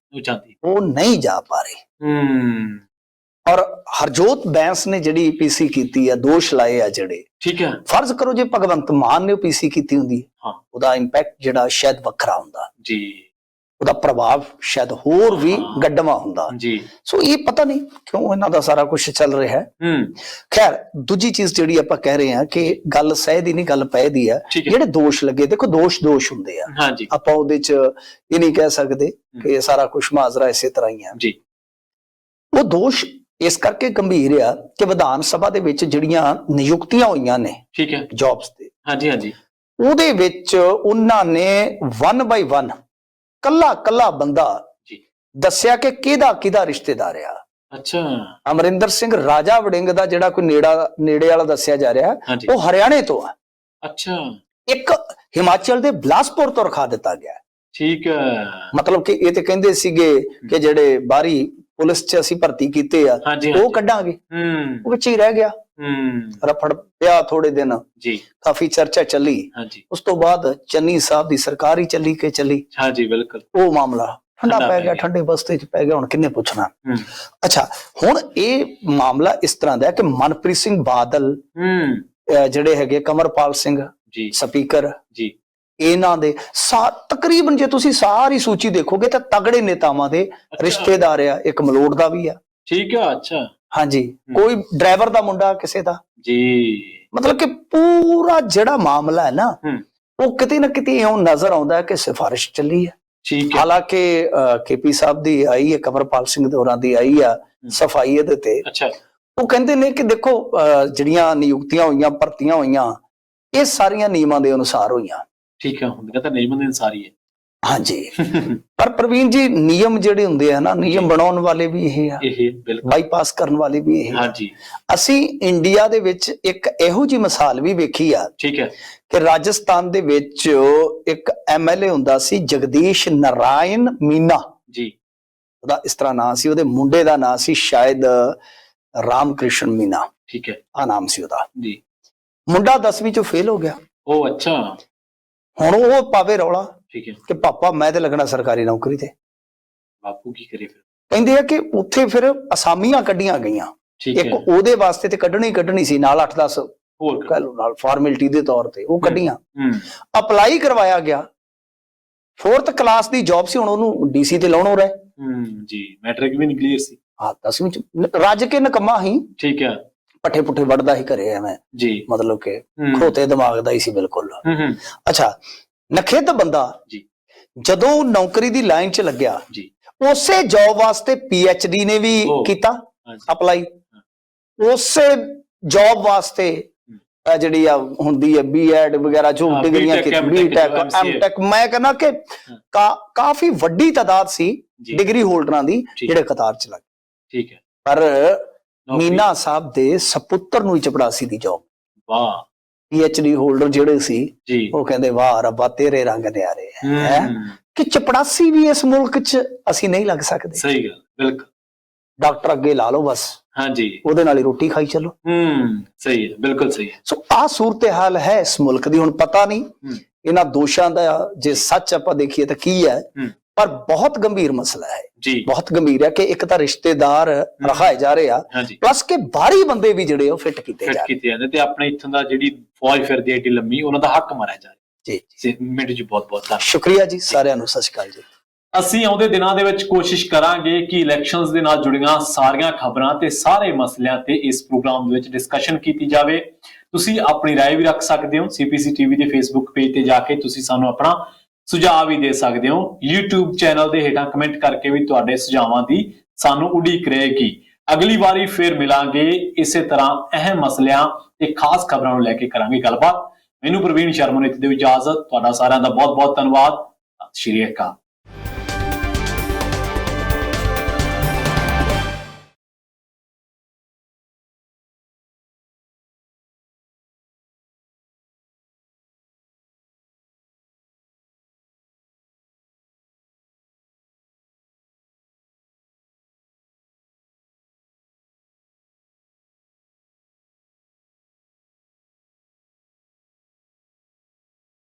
ਉਹ ਨਹੀਂ ਜਾ ਪਾ ਰਹੀ। ਔਰ ਹਰਜੋਤ ਬੈਂਸ ਨੇ ਜਿਹੜੀ ਪੀਸੀ ਕੀਤੀ ਆ, ਦੋਸ਼ ਲਾਏ ਆ ਜਿਹੜੇ, ਠੀਕ ਹੈ, ਫਰਜ਼ ਕਰੋ ਜੇ ਭਗਵੰਤ ਮਾਨ ਨੇ ਪੀਸੀ ਕੀਤੀ ਹੁੰਦੀ, ਉਹਦਾ ਇੰਪੈਕਟ ਜਿਹੜਾ ਸ਼ਾਇਦ ਵੱਖਰਾ ਹੁੰਦਾ ਜੀ, ਉਹਦਾ ਪ੍ਰਭਾਵ ਸ਼ਾਇਦ ਹੋਰ ਵੀ ਗੱਡਵਾ ਹੁੰਦਾ ਜੀ। ਸੋ ਇਹ ਪਤਾ ਨਹੀਂ ਕਿਉਂ ਇਹਨਾਂ ਦਾ ਸਾਰਾ ਕੁਝ ਚੱਲ ਰਿਹਾ ਹੈ। ਖੈਰ, ਦੂਜੀ ਚੀਜ਼ ਜਿਹੜੀ ਆਪਾਂ ਕਹਿ ਰਹੇ ਹਾਂ ਕਿ ਗੱਲ ਸਹਿ ਦੀ ਨਹੀਂ, ਗੱਲ ਪੈ ਦੀ ਆ। ਜਿਹੜੇ ਦੋਸ਼ ਲੱਗੇ, ਦੇਖੋ ਦੋਸ਼ ਹੁੰਦੇ ਆ, ਆਪਾਂ ਉਹਦੇ ਚ ਇਹ ਨਹੀਂ ਕਹਿ ਸਕਦੇ ਕਿ ਇਹ ਸਾਰਾ ਕੁਝ ਮਾਜ਼ਰਾ ਇਸੇ ਤਰ੍ਹਾਂ ਹੀ ਆ ਜੀ। ਉਹ ਦੋਸ਼ ਇਸ ਕਰਕੇ ਗੰਭੀਰ ਆ ਕਿ ਵਿਧਾਨ ਸਭਾ ਦੇ ਵਿੱਚ ਜਿਹੜੀਆਂ ਨਿਯੁਕਤੀਆਂ ਹੋਈਆਂ ਨੇ, ਠੀਕ ਹੈ, ਜੌਬਸ ਤੇ, ਹਾਂਜੀ ਹਾਂਜੀ, ਉਹਦੇ ਵਿੱਚ ਉਹਨਾਂ ਨੇ 1 by 1 ਕੱਲਾ ਬੰਦਾ ਦੱਸਿਆ ਕਿ ਕਿਹਦਾ ਰਿਸ਼ਤੇਦਾਰ ਆ। ਅੱਛਾ, ਅਮਰਿੰਦਰ ਸਿੰਘ ਰਾਜਾ ਵੜਿੰਗ ਦਾ ਜਿਹੜਾ ਕੋਈ ਨੇੜੇ ਵਾਲਾ ਦੱਸਿਆ ਜਾ ਰਿਹਾ, ਉਹ ਹਰਿਆਣੇ ਤੋਂ ਆ। ਅੱਛਾ, ਇੱਕ ਹਿਮਾਚਲ ਦੇ ਬਿਲਾਸਪੁਰ ਤੋਂ ਰਖਾ ਦਿੱਤਾ ਗਿਆ, ਠੀਕ ਹੈ। ਮਤਲਬ ਕਿ ਇਹ ਤੇ ਕਹਿੰਦੇ ਸੀਗੇ ਕਿ ਜਿਹੜੇ ਬਾਹਰੀ ਪੁਲਿਸ ਚ ਅਸੀਂ ਭਰਤੀ ਕੀਤੇ ਆ ਉਹ ਕੱਢਾਂਗੇ, ਉਹ ਵਿੱਚ ਹੀ ਰਹਿ ਗਿਆ, ਰਫੜ ਪਿਆ ਥੋੜੇ ਦਿਨ ਜੀ, ਕਾਫੀ ਚਰਚਾ ਚੱਲੀ। ਉਸ ਤੋਂ ਬਾਅਦ ਚੰਨੀ ਸਾਹਿਬ ਦੀ ਸਰਕਾਰ ਹੀ ਚੱਲੀ, ਹਾਂਜੀ ਬਿਲਕੁਲ, ਉਹ ਮਾਮਲਾ ਠੰਡਾ ਪੈ ਗਿਆ, ਠੰਡੇ ਬਸਤੇ ਚ ਪੈ ਗਿਆ, ਹੁਣ ਕਿੰਨੇ ਪੁੱਛਣਾ। ਅੱਛਾ, ਹੁਣ ਇਹ ਮਾਮਲਾ ਇਸ ਤਰ੍ਹਾਂ ਦਾ ਕਿ ਮਨਪ੍ਰੀਤ ਸਿੰਘ ਬਾਦਲ ਜਿਹੜੇ ਹੈਗੇ, ਕਮਰਪਾਲ ਸਿੰਘ ਜੀ ਸਪੀਕਰ ਜੀ, ਇਹਨਾਂ ਦੇ ਤਕਰੀਬਨ ਜੇ ਤੁਸੀਂ ਸਾਰੀ ਸੂਚੀ ਦੇਖੋਗੇ ਤਾਂ ਤਗੜੇ ਨੇਤਾਵਾਂ ਦੇ ਰਿਸ਼ਤੇਦਾਰ ਆ। ਇੱਕ ਮਲੋਟ ਦਾ ਵੀ ਆ, ਠੀਕ ਆ, ਅੱਛਾ, ਹਾਂਜੀ, ਕੋਈ ਡਰਾਈਵਰ ਦਾ ਮੁੰਡਾ ਕਿਸੇ ਦਾ ਜੀ। ਮਤਲਬ ਕਿ ਪੂਰਾ ਜਿਹੜਾ ਮਾਮਲਾ ਹੈ ਨਾ, ਉਹ ਕਿਤੇ ਨਾ ਕਿਤੇ ਇਉਂ ਨਜ਼ਰ ਆਉਂਦਾ ਹੈ ਕਿ ਸਿਫਾਰਿਸ਼ ਚੱਲੀ ਹੈ। ਹਾਲਾਂਕਿ ਕੇਪੀ ਸਾਹਿਬ ਦੀ ਆਈ ਹੈ, ਕਮਰਪਾਲ ਸਿੰਘ ਦੇ ਹੋਰਾਂ ਦੀ ਆਈ ਆ ਸਫਾਈ ਇਹਦੇ ਤੇ। ਅੱਛਾ, ਉਹ ਕਹਿੰਦੇ ਨੇ ਕਿ ਦੇਖੋ ਜਿਹੜੀਆਂ ਨਿਯੁਕਤੀਆਂ ਹੋਈਆਂ, ਭਰਤੀਆਂ ਹੋਈਆਂ, ਇਹ ਸਾਰੀਆਂ ਨਿਯਮਾਂ ਦੇ ਅਨੁਸਾਰ ਹੋਈਆਂ, ਠੀਕ ਹੈ, ਹੁੰਦੀਆਂ ਤਾਂ ਨਿਯਮਾਂ ਦੇ ਅਨੁਸਾਰ ਹੀ ਹੈ। हाँ जी पर प्रवीण जी नियम ਜਿਹੜੇ ਹੁੰਦੇ ਆ ਨਾ ਨਿਯਮ ਬਣਾਉਣ ਵਾਲੇ ਵੀ ਇਹ ਆ ਬਿਲਕੁਲ ਬਾਈਪਾਸ ਕਰਨ ਵਾਲੇ ਵੀ ਇਹ ਹਾਂ ਜੀ ਅਸੀਂ ਇੰਡੀਆ ਦੇ ਵਿੱਚ ਇੱਕ ਇਹੋ ਜੀ ਮਿਸਾਲ ਵੀ ਵੇਖੀ ਆ ਠੀਕ ਹੈ ਕਿ ਰਾਜਸਥਾਨ ਦੇ ਵਿੱਚ ਇੱਕ ਐਮਐਲਏ ਹੁੰਦਾ ਸੀ ਜਗਦੀਸ਼ ਨਾਰਾਇਣ ਮੀਨਾ ਜੀ ਉਹਦਾ ਇਸ ਤਰ੍ਹਾਂ ਨਾਂ ਸੀ ਉਹਦੇ ਮੁੰਡੇ ਦਾ ਨਾਂ ਸੀ ਸ਼ਾਇਦ ਰਾਮ ਕ੍ਰਿਸ਼ਨ ਮੀਨਾ ਠੀਕ ਹੈ ਆ ਨਾਮ ਸੀ ਉਹਦਾ ਜੀ ਮੁੰਡਾ 10ਵੀਂ ਚੋਂ ਫੇਲ ਹੋ ਗਿਆ ਉਹ ਅੱਛਾ ਹੁਣ ਉਹ ਪਾਵੇ ਰੌਲਾ ਠੀਕ ਹੈ ਕਿ ਪਾਪਾ ਮੈਂ ਤੇ ਲੱਗਣਾ ਸਰਕਾਰੀ ਨੌਕਰੀ ਤੇ ਬਾਪੂ ਕੀ ਕਰੇ ਫਿਰ ਕਹਿੰਦੇ ਆ ਕਿ ਉੱਥੇ ਫਿਰ ਅਸਾਮੀਆਂ ਕੱਢੀਆਂ ਗਈਆਂ ਇੱਕ ਉਹਦੇ ਵਾਸਤੇ ਤੇ ਕੱਢਣੀ ਸੀ ਨਾਲ 8-10 ਹੋਰ ਕਹਿ ਲਓ ਨਾਲ ਫਾਰਮੈਲਿਟੀ ਦੇ ਤੌਰ ਤੇ ਉਹ ਕੱਢੀਆਂ ਅਪਲਾਈ ਕਰਵਾਇਆ ਗਿਆ 4th ਕਲਾਸ ਦੀ ਜੌਬ ਸੀ ਹੁਣ ਉਹਨੂੰ ਡੀਸੀ ਤੇ ਲਾਉਣ ਹੋ ਰਿਹਾ ਜੀ ਮੈਟ੍ਰਿਕ ਵੀ ਨਹੀਂ ਕਲੀਅਰ ਸੀ ਹਾਂ 10ਵੀਂ ਚ ਰੱਜ ਕੇ ਨਕਮਾ ਹੀ ਠੀਕ ਹੈ ਪੱਠੇ ਪੁੱਠੇ ਵੜਦਾ ਹੀ ਘਰੇ ਐਵੇਂ ਜੀ ਮਤਲਬ ਕਿ ਖੋਤੇ ਦਿਮਾਗ ਦਾ ਹੀ ਸੀ ਬਿਲਕੁਲ ਅੱਛਾ ਨਖੇਧ ਬੰਦਾ ਜੀ ਜਦੋਂ ਨੌਕਰੀ ਦੀ ਲਾਈਨ 'ਚ ਲੱਗਿਆ ਜੀ ਉਸੇ ਜੌਬ ਵਾਸਤੇ PhD ਨੇ ਵੀ ਕੀਤਾ ਅਪਲਾਈ ਉਸੇ ਜੌਬ ਵਾਸਤੇ ਜਿਹੜੀ ਆ ਹੁੰਦੀ ਹੈ B.Ed ਵਗੈਰਾ ਜੋ ਡਿਗਰੀਆਂ ਕੀਤੀ B.Tech M.Tech ਮੈਂ ਕਹਿੰਦਾ ਕਿ ਕਾਫੀ ਵੱਡੀ ਤਾਦਾਦ ਸੀ ਡਿਗਰੀ ਹੋਲਡਰਾਂ ਦੀ ਜਿਹੜੇ ਕਤਾਰ 'ਚ ਲੱਗੇ ਠੀਕ ਹੈ ਪਰ ਮੀਨਾ ਸਾਹਿਬ ਦੇ ਸਪੁੱਤਰ ਨੂੰ ਹੀ ਚਪੜਾਸੀ ਦੀ ਜੌਬ ਵਾਹ PhD ਹੋਲਡਰ ਜਿਹੜੇ ਸੀ ਉਹ ਕਹਿੰਦੇ ਵਾਹ ਰੱਬਾ ਤੇਰੇ ਰੰਗ ਨਿਆਰੇ ਹੈ ਕਿ ਚਪੜਾਸੀ ਵੀ ਇਸ ਮੁਲਕ 'ਚ ਅਸੀਂ ਨਹੀਂ ਲੱਗ ਸਕਦੇ ਸਹੀ ਗੱਲ ਬਿਲਕੁਲ ਡਾਕਟਰ ਅੱਗੇ ਲਾ ਲਓ ਬਸ ਹਾਂਜੀ ਉਹਦੇ ਨਾਲ ਹੀ ਰੋਟੀ ਖਾਈ ਚੱਲੋ ਸਹੀ ਹੈ ਬਿਲਕੁਲ ਸਹੀ ਹੈ ਸੋ ਆਹ ਸੂਰਤ ਹਾਲ ਹੈ ਇਸ ਮੁਲਕ ਦੀ ਹੁਣ ਪਤਾ ਨਹੀਂ ਇਹਨਾਂ ਦੋਸ਼ਾਂ ਦਾ ਜੇ ਸੱਚ ਆਪਾਂ ਦੇਖੀਏ ਤਾਂ ਕੀ ਹੈ ਪਰ ਬਹੁਤ ਗੰਭੀਰ ਮਸਲਾ ਹੈ ਜੀ ਬਹੁਤ ਗੰਭੀਰ ਹੈ ਕਿ ਇੱਕ ਤਾਂ ਰਿਸ਼ਤੇਦਾਰ ਰਖਾਏ ਜਾ ਰਹੇ ਆ ਪਲੱਸ ਕਿ ਬਾਹਰੀ ਬੰਦੇ ਵੀ ਜਿਹੜੇ ਉਹ ਫਿੱਟ ਕੀਤੇ ਜਾਂਦੇ ਤੇ ਆਪਣੇ ਇੱਥੋਂ ਦਾ ਜਿਹੜੀ ਫੌਜ ਫਿਰਦੀ ਏਡੀ ਲੰਮੀ ਉਹਨਾਂ ਦਾ ਹੱਕ ਮਾਰਿਆ ਜਾ ਰਿਹਾ ਜੀ ਮਿੰਟ ਜੀ ਬਹੁਤ ਬਹੁਤ ਧੰਨਵਾਦ ਸ਼ੁਕਰੀਆ ਜੀ ਸਾਰਿਆਂ ਨੂੰ ਸਤਿ ਸ਼੍ਰੀ ਅਕਾਲ ਜੀ ਅਸੀਂ ਆਉਂਦੇ ਦਿਨਾਂ ਦੇ ਵਿੱਚ ਕੋਸ਼ਿਸ਼ ਕਰਾਂਗੇ ਕਿ ਇਲੈਕਸ਼ਨਸ ਦੇ ਨਾਲ ਜੁੜੀਆਂ ਸਾਰੀਆਂ ਖਬਰਾਂ ਤੇ ਸਾਰੇ ਮਸਲਿਆਂ ਤੇ ਇਸ ਪ੍ਰੋਗਰਾਮ ਦੇ ਵਿੱਚ ਡਿਸਕਸ਼ਨ ਕੀਤੀ ਜਾਵੇ ਤੁਸੀਂ ਆਪਣੀ ਰਾਏ ਵੀ ਰੱਖ ਸਕਦੇ ਹੋ CPC TV ਦੇ ਫੇਸਬੁੱਕ ਪੇਜ ਤੇ ਜਾ ਕੇ ਤੁਸੀਂ ਸਾਨੂੰ ਆਪਣਾ ਸੁਝਾਅ ਵੀ ਦੇ ਸਕਦੇ ਹੋ YouTube ਚੈਨਲ ਦੇ ਹੇਠਾਂ ਕਮੈਂਟ ਕਰਕੇ ਵੀ ਤੁਹਾਡੇ ਸੁਝਾਵਾਂ ਦੀ ਸਾਨੂੰ ਉਡੀਕ ਰਹੇਗੀ ਅਗਲੀ ਵਾਰੀ ਫਿਰ ਮਿਲਾਂਗੇ ਇਸੇ ਤਰ੍ਹਾਂ ਅਹਿਮ ਮਸਲਿਆਂ ਤੇ ਖਾਸ ਖਬਰਾਂ ਨੂੰ ਲੈ ਕੇ ਕਰਾਂਗੇ ਗੱਲਬਾਤ ਮੈਨੂੰ ਪ੍ਰਵੀਨ ਸ਼ਰਮਾ ਨੇ ਦਿਓ ਇਜਾਜ਼ਤ ਤੁਹਾਡਾ ਸਾਰਿਆਂ ਦਾ ਬਹੁਤ ਬਹੁਤ ਧੰਨਵਾਦ ਸਤਿ ਸ਼੍ਰੀ ਅਕਾਲ